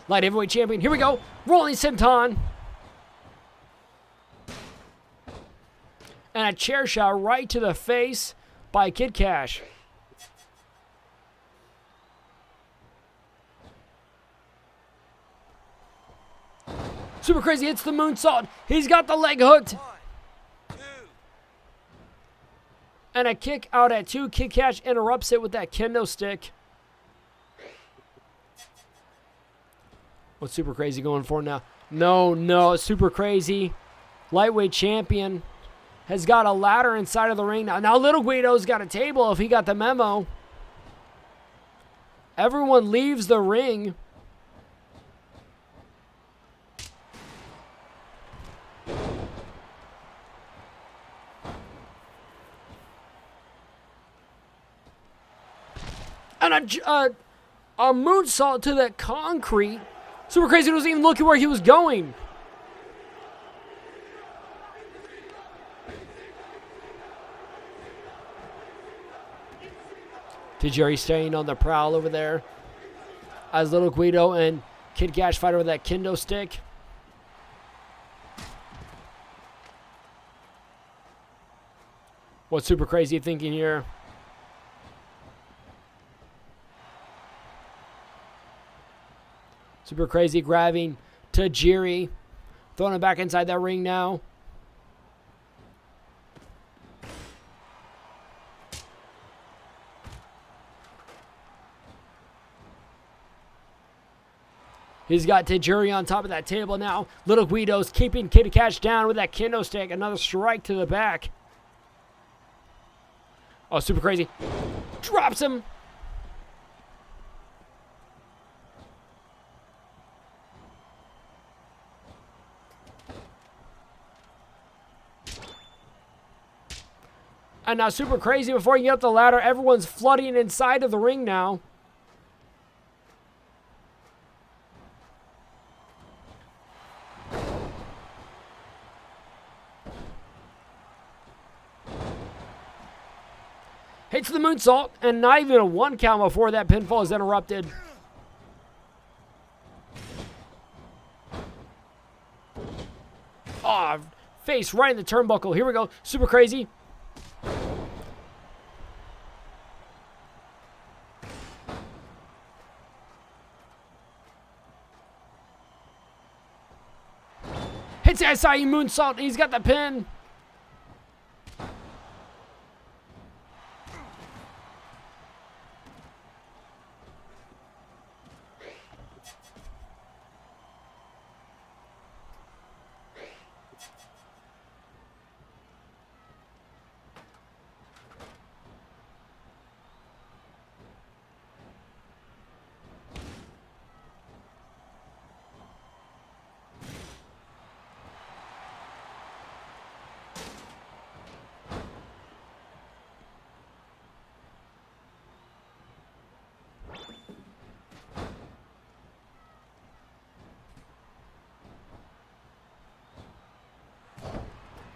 Light heavyweight champion. Here we go. Rolling senton. And a chair shot right to the face by Kid Cash. Super Crazy hits the moonsault. He's got the leg hooked. 1, 2. And a kick out at 2. Kid Cash interrupts it with that kendo stick. What's Super Crazy going for now? No, Super Crazy, lightweight champion, has got a ladder inside of the ring now. Now Little Guido's got a table if he got the memo. Everyone leaves the ring. And a moonsault to that concrete. Super Crazy wasn't even looking where he was going. Tajiri staying on the prowl over there as Little Guido and Kid Cash fight over that kendo stick. What's Super Crazy thinking here? Super Crazy grabbing Tajiri. Throwing him back inside that ring now. He's got Tajiri on top of that table now. Little Guido's keeping Kid Cash down with that kendo stick. Another strike to the back. Oh, Super Crazy. Drops him. And now Super Crazy, before you get up the ladder, everyone's flooding inside of the ring now. Hits the moonsault, and not even a 1 count before that pinfall is interrupted. Oh, face right in the turnbuckle. Here we go. Super Crazy. Hits the SIE moonsault. He's got the pin.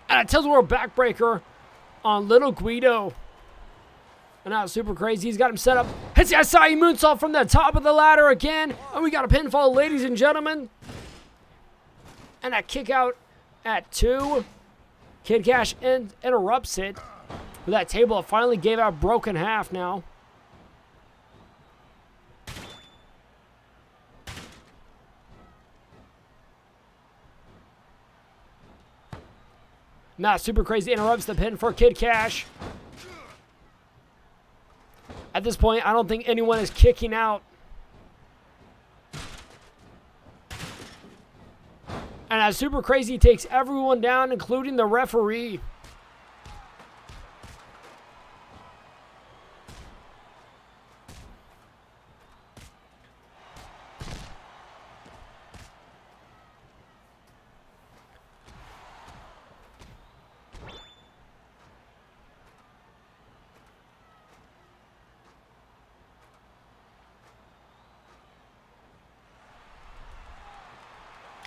And a tilt-a-whirl backbreaker on Little Guido. And now Super Crazy, he's got him set up. Hits the SIE moonsault from the top of the ladder again. And we got a pinfall, ladies and gentlemen. And a kick out at 2. Kid Cash interrupts it. With that table, it finally gave out broken half now. Now Super Crazy interrupts the pin for Kid Cash. At this point, I don't think anyone is kicking out. And as Super Crazy takes everyone down, including the referee.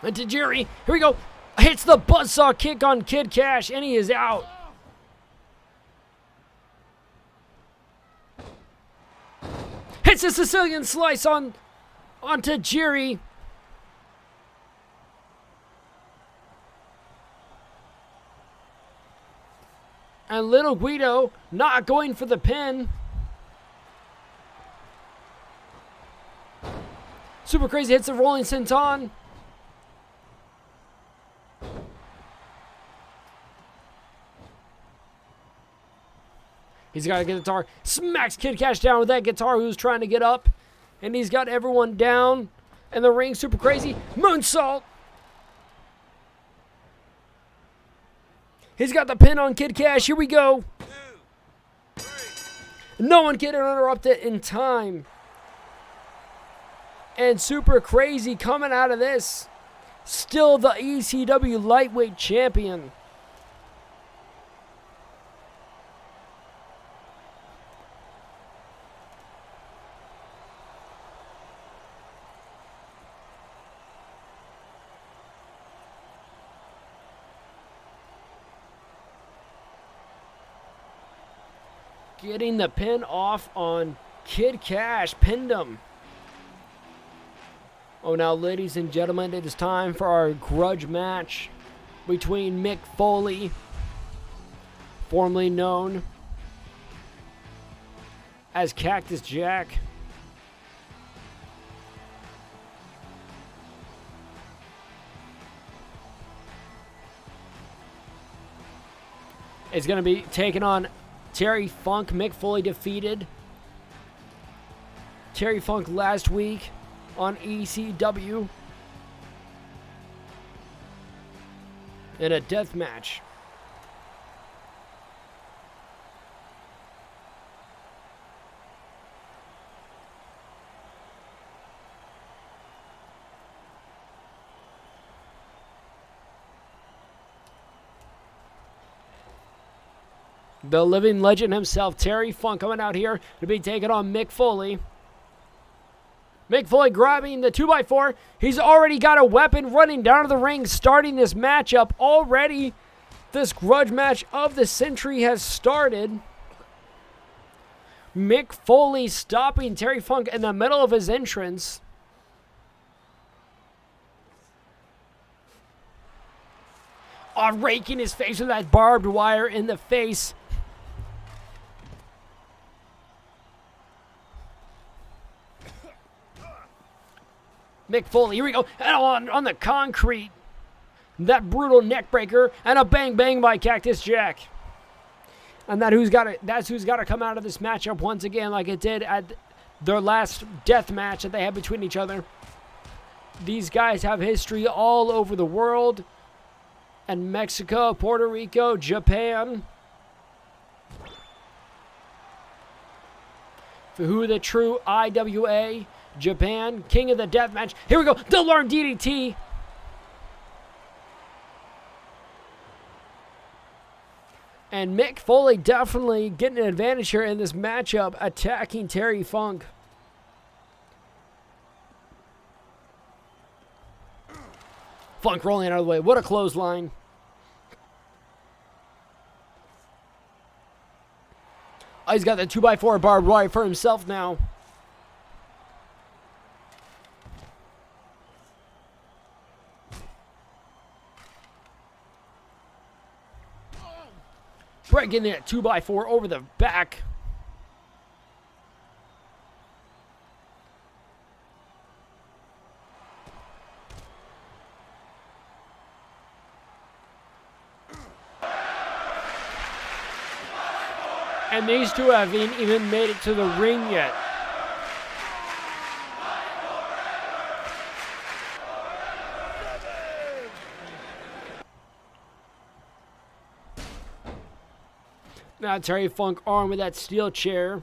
And Tajiri, here we go, hits the buzzsaw kick on Kid Cash, and he is out. Hits a Sicilian slice on Tajiri. And Little Guido not going for the pin. Super Crazy hits the rolling senton. He's got a guitar. Smacks Kid Cash down with that guitar who's trying to get up. And he's got everyone down in the ring. Super Crazy. Moonsault. He's got the pin on Kid Cash. Here we go. 2, 3. No one can interrupt it in time. And Super Crazy coming out of this. Still the ECW lightweight champion. Getting the pin off on Kid Cash. Pinned him. Oh, now, ladies and gentlemen, it is time for our grudge match between Mick Foley, formerly known as Cactus Jack, is going to be taking on Terry Funk. Mick Foley defeated Terry Funk last week on ECW in a death match. The living legend himself, Terry Funk, coming out here to be taking on Mick Foley. Mick Foley grabbing the 2x4. He's already got a weapon running down to the ring, starting this matchup already. This grudge match of the century has started. Mick Foley stopping Terry Funk in the middle of his entrance. Raking his face with that barbed wire in the face. Mick Foley, here we go, and on the concrete. That brutal neck breaker and a bang bang by Cactus Jack. And that's who's got to come out of this matchup once again, like it did at their last death match that they had between each other. These guys have history all over the world, and Mexico, Puerto Rico, Japan. For who the true IWA, Japan, king of the death match. Here we go, the Lorne DDT. And Mick Foley definitely getting an advantage here in this matchup, attacking Terry Funk. Funk rolling out of the way. What a clothesline. Oh, he's got the 2x4 barbed wire for himself now. Breaking that 2x4 over the back. And these two haven't even made it to the ring yet. Now Terry Funk armed with that steel chair.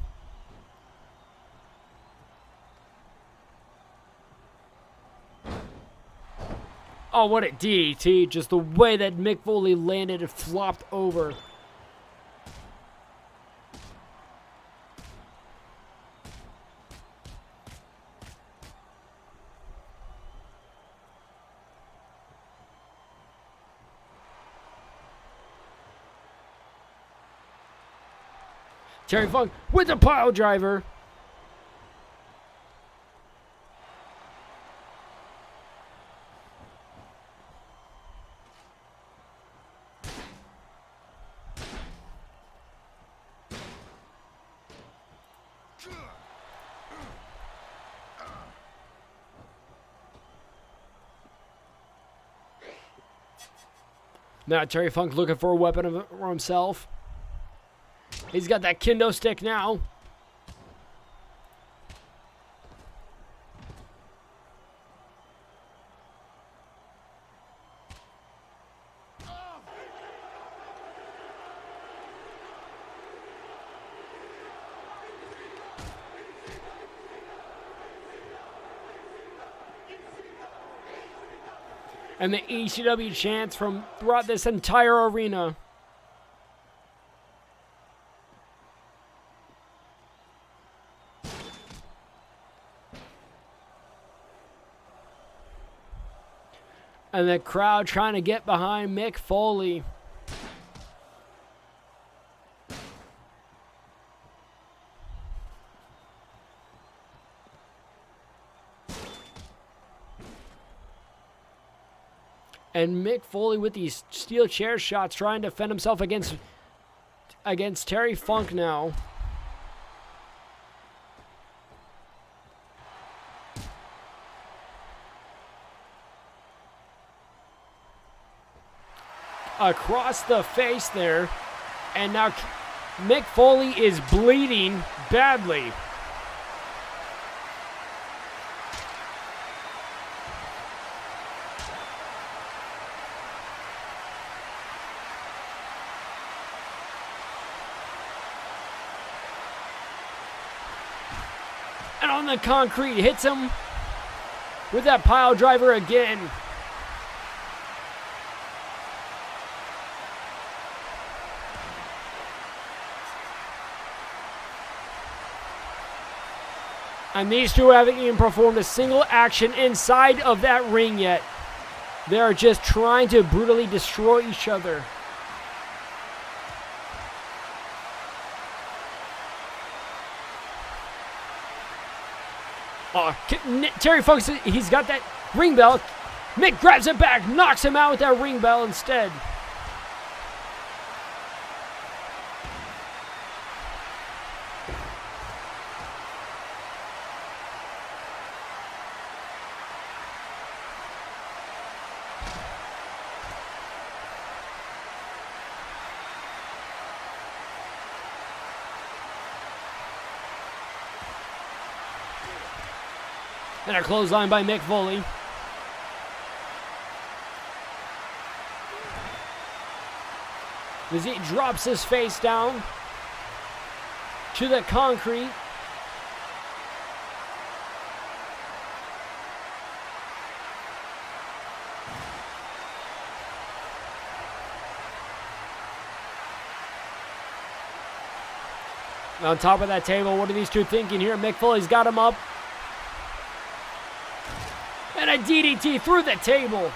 Oh, what a DDT. Just the way that Mick Foley landed and flopped over. Terry Funk with the pile driver. Now Terry Funk looking for a weapon for himself. He's got that kendo stick now. And the ECW chants from throughout this entire arena. And the crowd trying to get behind Mick Foley. And Mick Foley with these steel chair shots trying to defend himself against Terry Funk now. Across the face there. And now Mick Foley is bleeding badly. And on the concrete, hits him with that pile driver again. And these two haven't even performed a single action inside of that ring yet. They are just trying to brutally destroy each other. Oh, Terry Funk, he's got that ring bell. Mick grabs it back, knocks him out with that ring bell instead. And a clothesline by Mick Foley. As he drops his face down to the concrete. On top of that table, what are these two thinking here? Mick Foley's got him up. And a DDT through the table.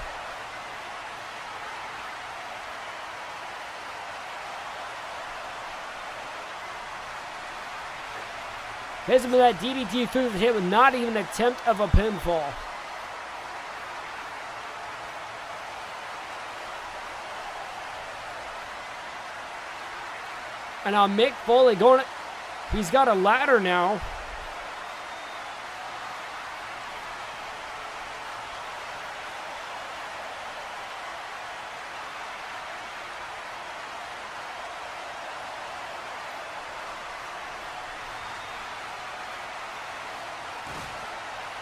Hits him with that DDT through the table. Not even an attempt of a pinfall. And now Mick Foley going. He's got a ladder now.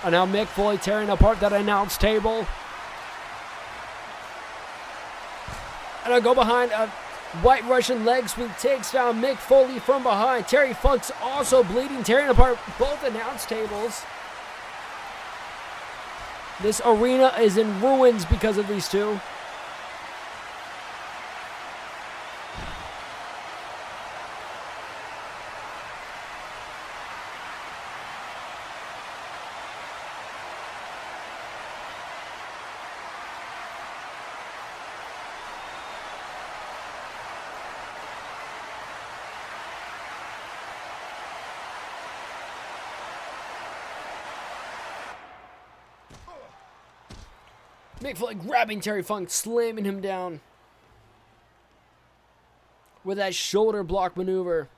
And now Mick Foley tearing apart that announce table. And I'll go behind a White Russian leg sweep, takes down Mick Foley from behind. Terry Funk's also bleeding, tearing apart both announce tables. This arena is in ruins because of these two. Mick Foley grabbing Terry Funk, slamming him down with that shoulder block maneuver.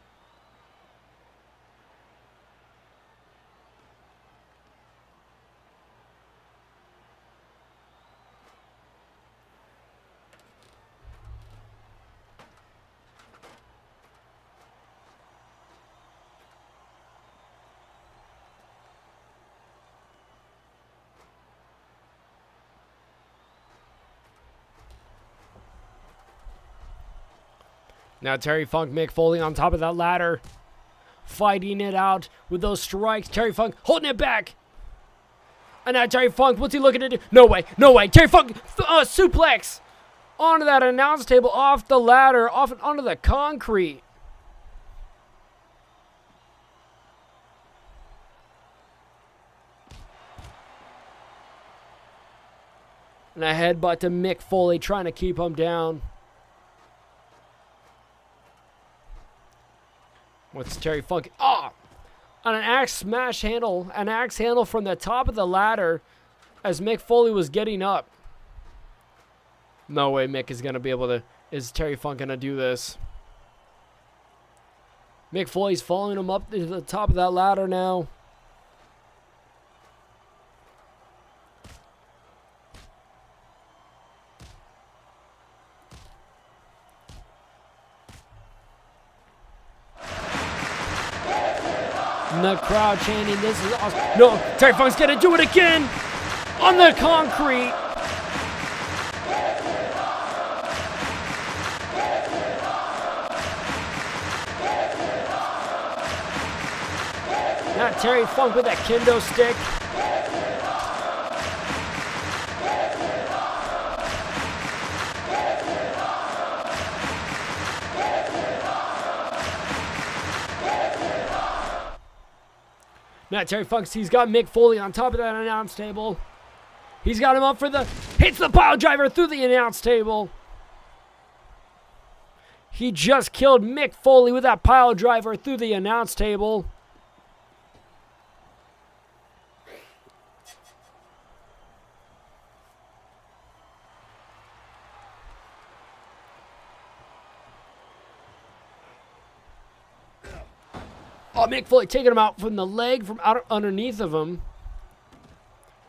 Now Terry Funk, Mick Foley on top of that ladder. Fighting it out with those strikes. Terry Funk holding it back. And now Terry Funk, what's he looking to do? No way, no way. Terry Funk, suplex. Onto that announce table, off the ladder, off and onto the concrete. And a headbutt to Mick Foley, trying to keep him down. What's Terry Funk? Oh! On an axe handle from the top of the ladder as Mick Foley was getting up. No way Mick is going to be able to... Is Terry Funk going to do this? Mick Foley's following him up to the top of that ladder now. And the crowd chanting, this is awesome. No, Terry Funk's gonna do it again on the concrete. Now Terry Funk with that kendo stick. Now Terry Funk, he's got Mick Foley on top of that announce table. He's got him up for the, hits the pile driver through the announce table. He just killed Mick Foley with that pile driver through the announce table. Oh, Mick Foley taking him out from the leg from out underneath of him.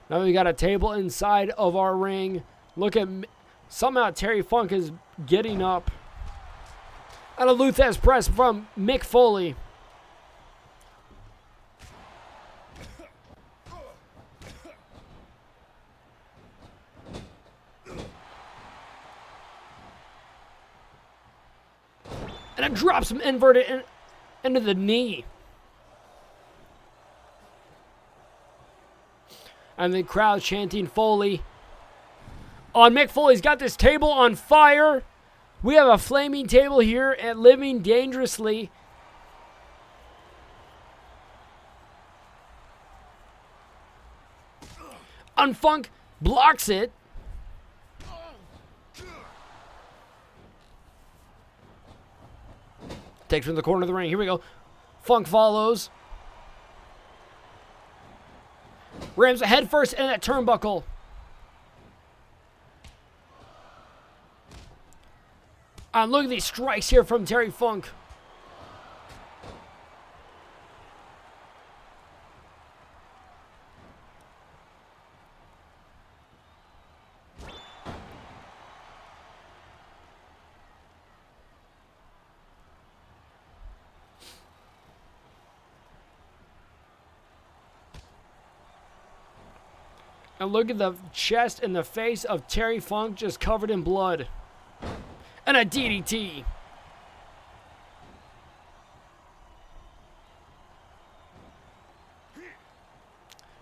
Now we got a table inside of our ring. Look at, somehow Terry Funk is getting up. And a Luthez press from Mick Foley. And it drops him inverted into the knee. And the crowd chanting Foley. On Mick Foley's got this table on fire. We have a flaming table here at Living Dangerously. And Funk blocks it. Takes from the corner of the ring. Here we go. Funk follows. Rams head first in that turnbuckle. And look at these strikes here from Terry Funk. And look at the chest and the face of Terry Funk just covered in blood. And a DDT.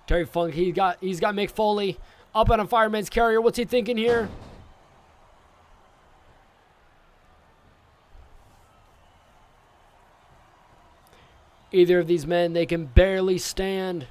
Terry Funk, he's got Mick Foley up on a fireman's carrier. What's he thinking here? Either of these men, they can barely stand.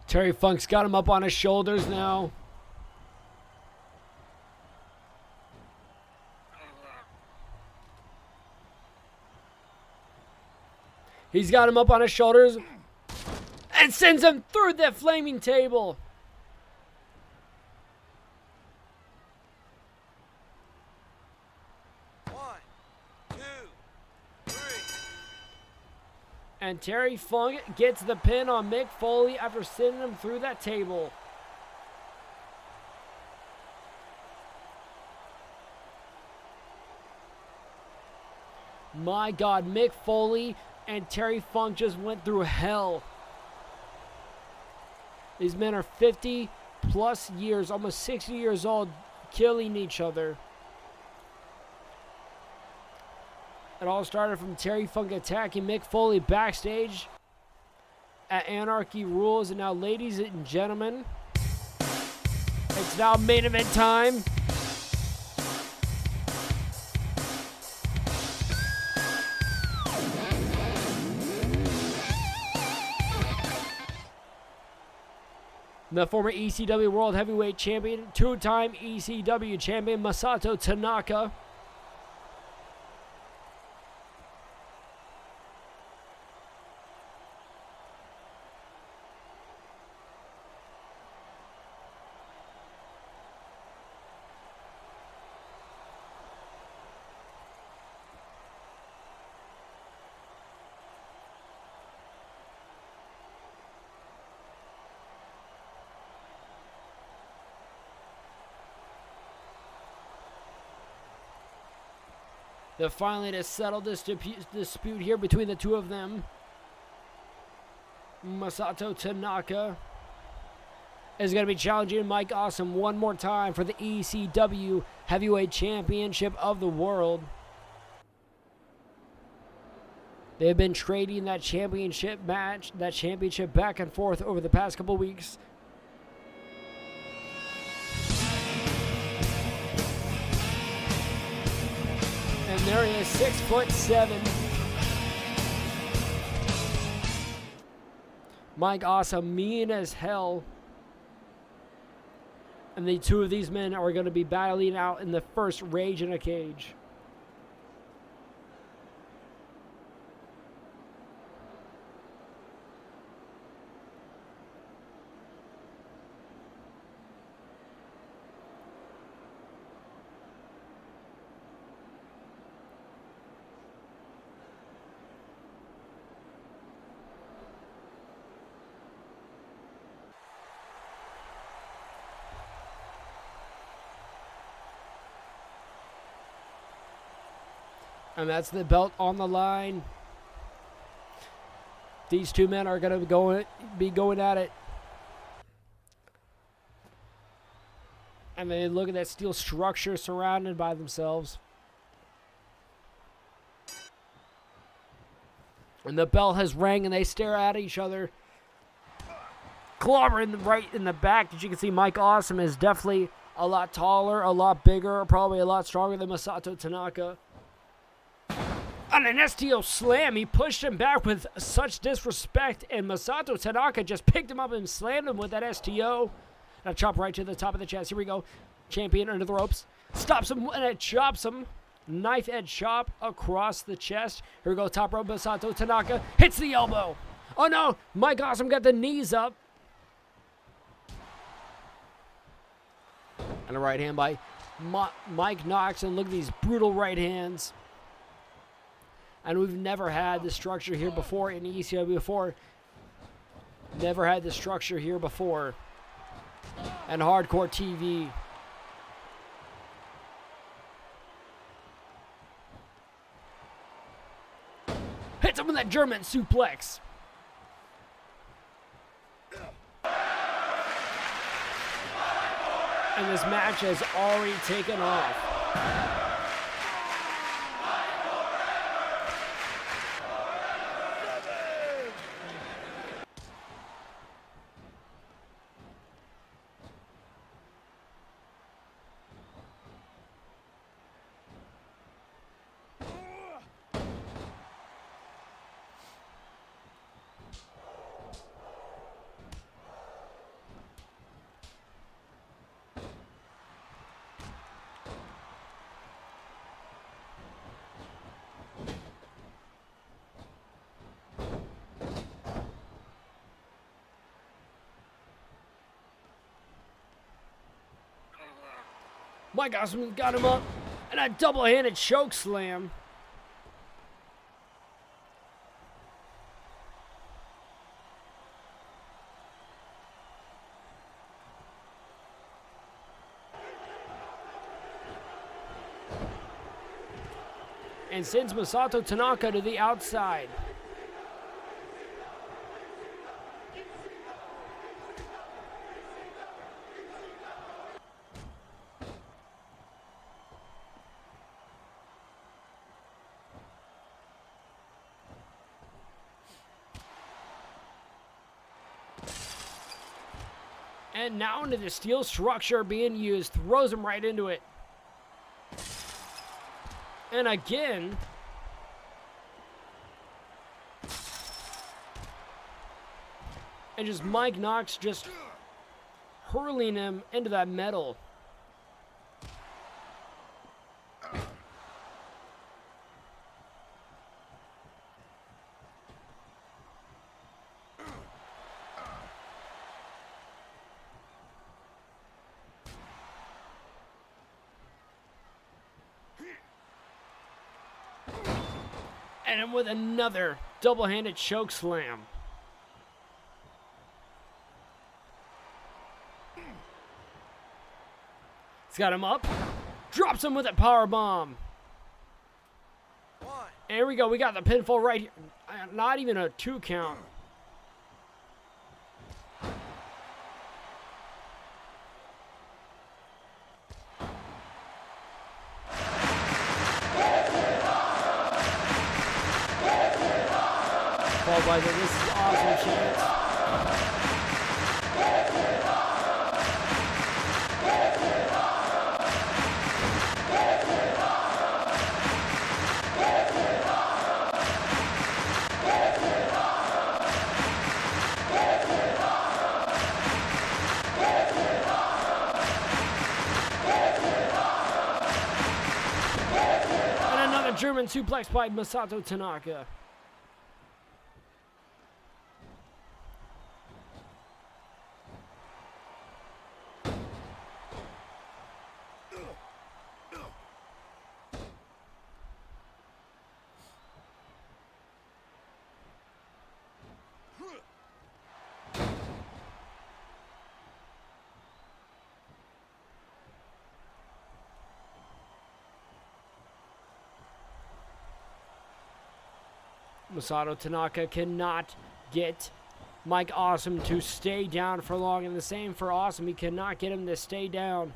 Terry Funk's got him up on his shoulders now. He's got him up on his shoulders and sends him through the flaming table. And Terry Funk gets the pin on Mick Foley after sending him through that table. My God, Mick Foley and Terry Funk just went through hell. These men are 50 plus years, almost 60 years old, killing each other. It all started from Terry Funk attacking Mick Foley backstage at Anarchy Rules. And now, ladies and gentlemen, it's now main event time. The former ECW World Heavyweight Champion, two-time ECW Champion Masato Tanaka. They're finally to settle this dispute here between the two of them. Masato Tanaka is going to be challenging Mike Awesome one more time for the ECW Heavyweight Championship of the world. They've been trading that championship back and forth over the past couple weeks. And there he is, 6'7". Mike Awesome, mean as hell. And the two of these men are going to be battling out in the first Rage in a Cage. And that's the belt on the line. These two men are going to be going at it. And they look at that steel structure surrounded by themselves. And the bell has rang and they stare at each other. Clobbering right in the back. As you can see, Mike Awesome is definitely a lot taller, a lot bigger, probably a lot stronger than Masato Tanaka. On an STO slam, he pushed him back with such disrespect, and Masato Tanaka just picked him up and slammed him with that STO. And a chop right to the top of the chest. Here we go. Champion under the ropes. Stops him and it chops him. Knife edge chop across the chest. Here we go. Top rope. Masato Tanaka hits the elbow. Oh no. Mike Awesome got the knees up. And a right hand by Mike Knox. And look at these brutal right hands. And we've never had the structure here before in ECW before. Never had the structure here before. And Hardcore TV. Hits him with that German suplex. And this match has already taken off. Mike Awesome got him up, and a double-handed choke slam. and sends Masato Tanaka to the outside. And now into the steel structure being used. Throws him right into it. And again. And just Mike Knox just hurling him into that metal. And him with another double-handed choke slam. He's got him up. Drops him with a power bomb. And here we go. We got the pinfall right here. Not even a 2 count. Followed by the "This is awesome" chance. And another German suplex by Masato Tanaka. Masato Tanaka cannot get Mike Awesome to stay down for long, and the same for Awesome. He cannot get him to stay down.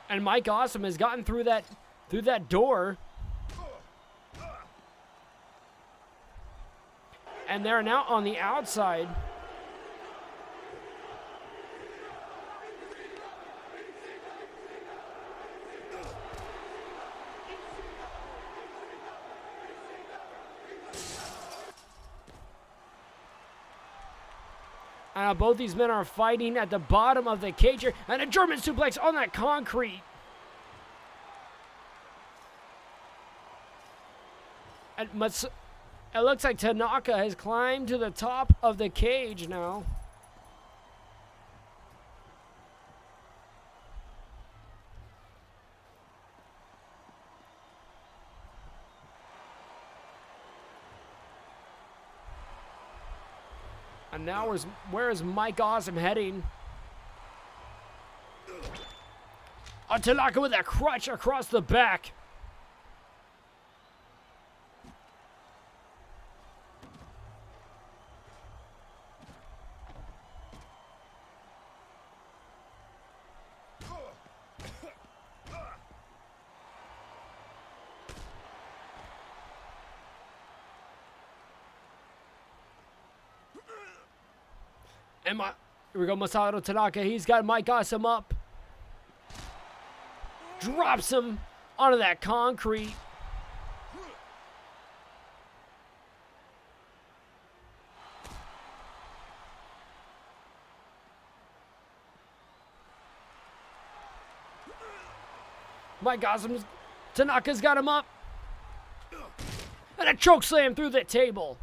And Mike Awesome has gotten through that door. And they're now on the outside. Both these men are fighting at the bottom of the cage here, and a German suplex on that concrete. And it looks like Tanaka has climbed to the top of the cage now. And now where is Mike Awesome heading? Tanaka with a crutch across the back. And here we go, Masato Tanaka. He's got Mike Awesome up. Drops him onto that concrete. Mike Awesome, Tanaka's got him up. And a choke slam through the table.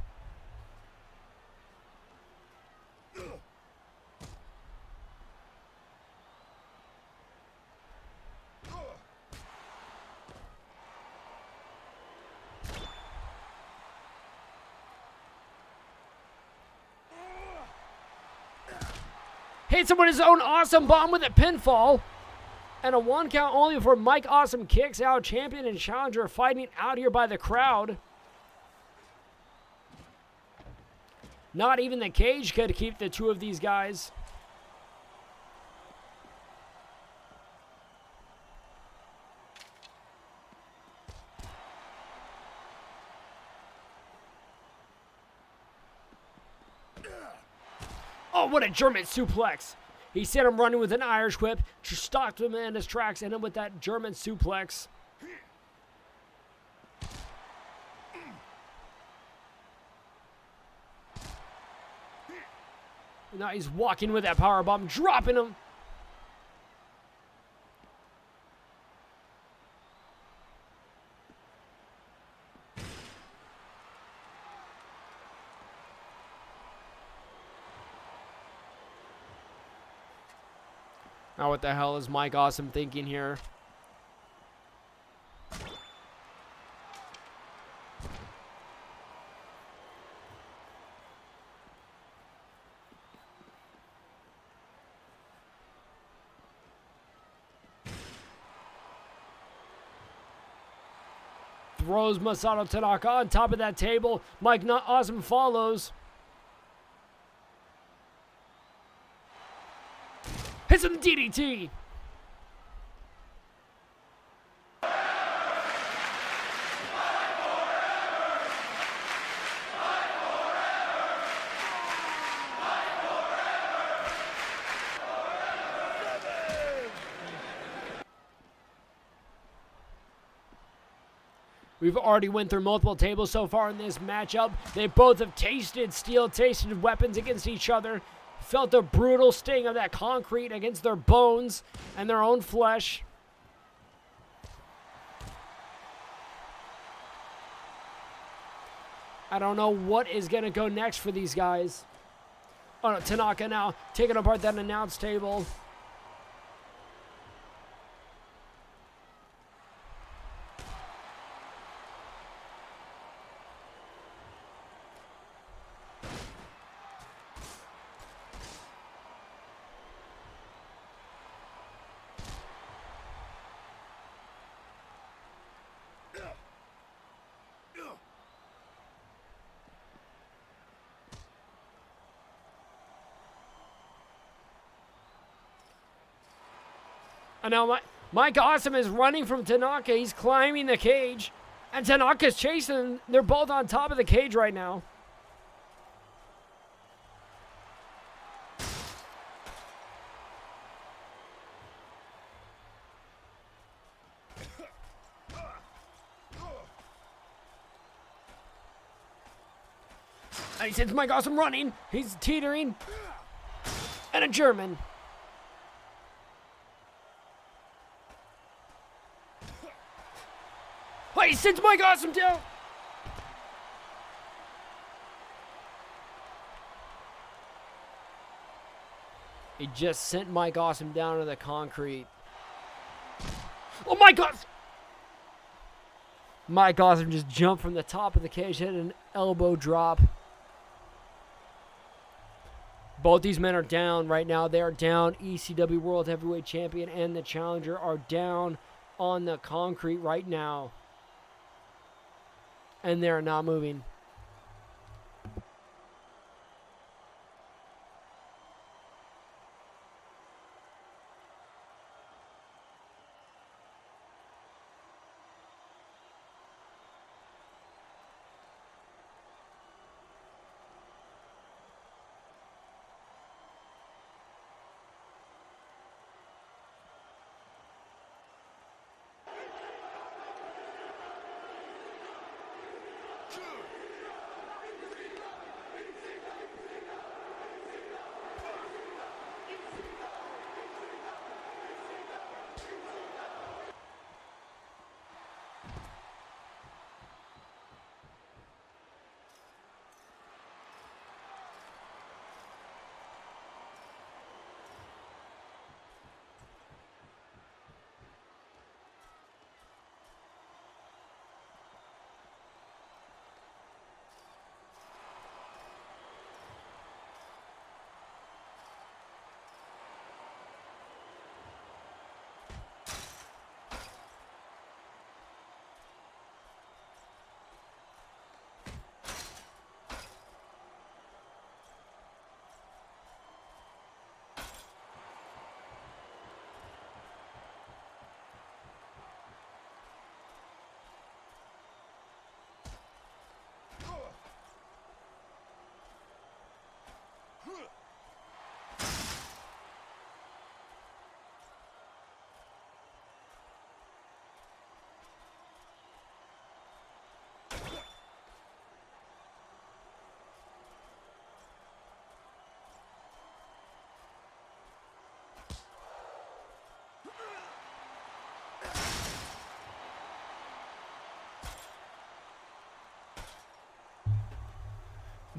Hits him with his own awesome bomb with a pinfall. And a 1 count only before Mike Awesome kicks out. Champion and challenger fighting out here by the crowd. Not even the cage could keep the two of these guys. Oh, what a German suplex. He sent him running with an Irish whip, stopped him in his tracks, and him with that German suplex. Now he's walking with that powerbomb, dropping him. Now what the hell is Mike Awesome thinking here? Throws Masato Tanaka on top of that table. Mike Awesome follows. Hits him DDT. We've already went through multiple tables so far in this matchup. They both have tasted steel, tasted weapons against each other. Felt the brutal sting of that concrete against their bones and their own flesh. I don't know what is going to go next for these guys. Oh no, Tanaka now taking apart that announce table. And now Mike Awesome is running from Tanaka. He's climbing the cage. And Tanaka's chasing. They're both on top of the cage right now. And he sends Mike Awesome running. He's teetering. And a German. Oh, he sends Mike Awesome down. He just sent Mike Awesome down to the concrete. Oh my God! Mike Awesome just jumped from the top of the cage, hit an elbow drop. Both these men are down right now. They are down. ECW World Heavyweight Champion and the Challenger are down on the concrete right now. And they're not moving.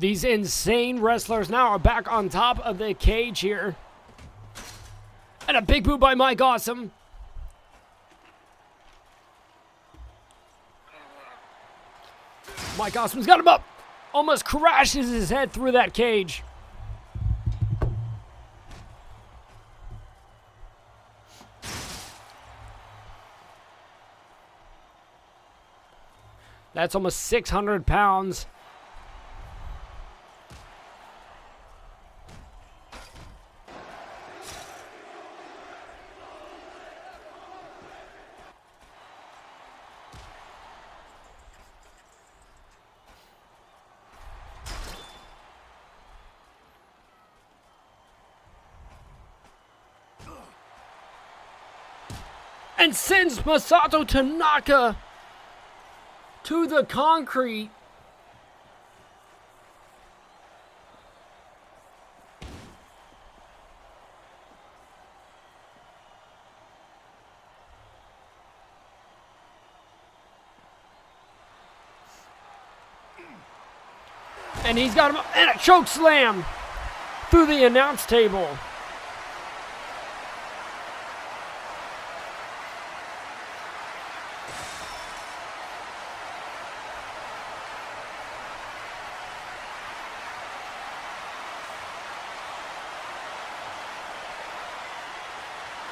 These insane wrestlers now are back on top of the cage here. And a big boot by Mike Awesome. Mike Awesome's got him up. Almost crashes his head through that cage. That's almost 600 pounds. And sends Masato Tanaka to the concrete. And he's got him, and a choke slam through the announce table.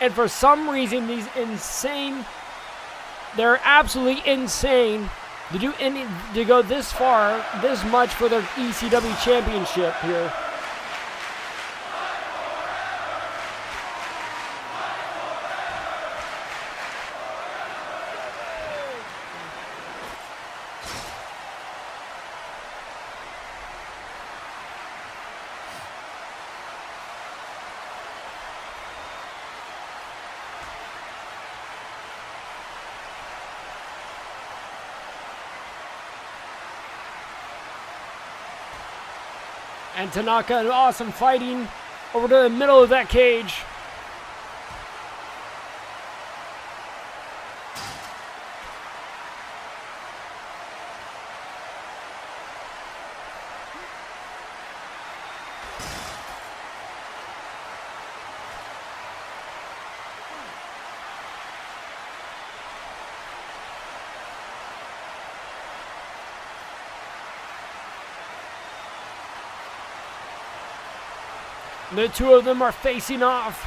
And for some reason, these insane, they're absolutely insane to go this far, this much for their ECW championship here. And Tanaka and Awesome fighting over to the middle of that cage. The two of them are facing off.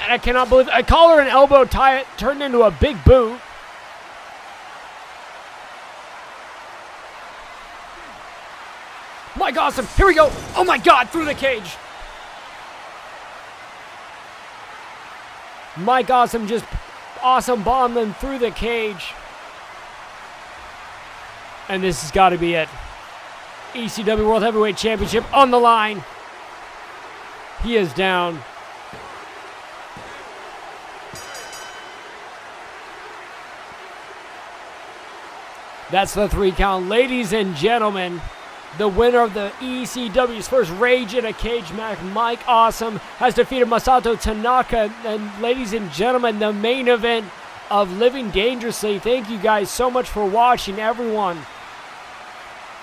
And I cannot believe a collar and elbow tie it turned into a big boot. Mike Awesome, here we go. Oh my God, through the cage. Mike Awesome just awesome bomb them through the cage. And this has got to be it. ECW World Heavyweight Championship on the line. He is down. That's the 3 count. Ladies and gentlemen, the winner of the ECW's first Rage in a Cage match, Mike Awesome, has defeated Masato Tanaka. And ladies and gentlemen, the main event of Living Dangerously. Thank you guys so much for watching, everyone.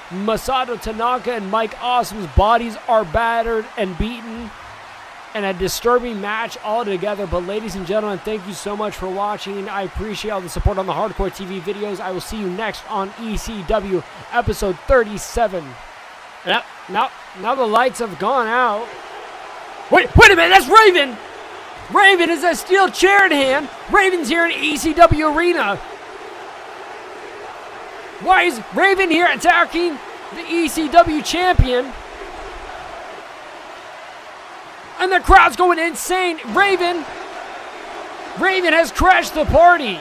Masato Tanaka and Mike Awesome's bodies are battered and beaten, and a disturbing match altogether. But ladies and gentlemen, thank you so much for watching. I appreciate all the support on the Hardcore TV videos. I will see you next on ECW episode 37. Now the lights have gone out. Wait a minute, that's Raven! Raven is a steel chair in hand. Raven's here in ECW Arena. Why is Raven here attacking the ECW champion? And the crowd's going insane. Raven has crashed the party.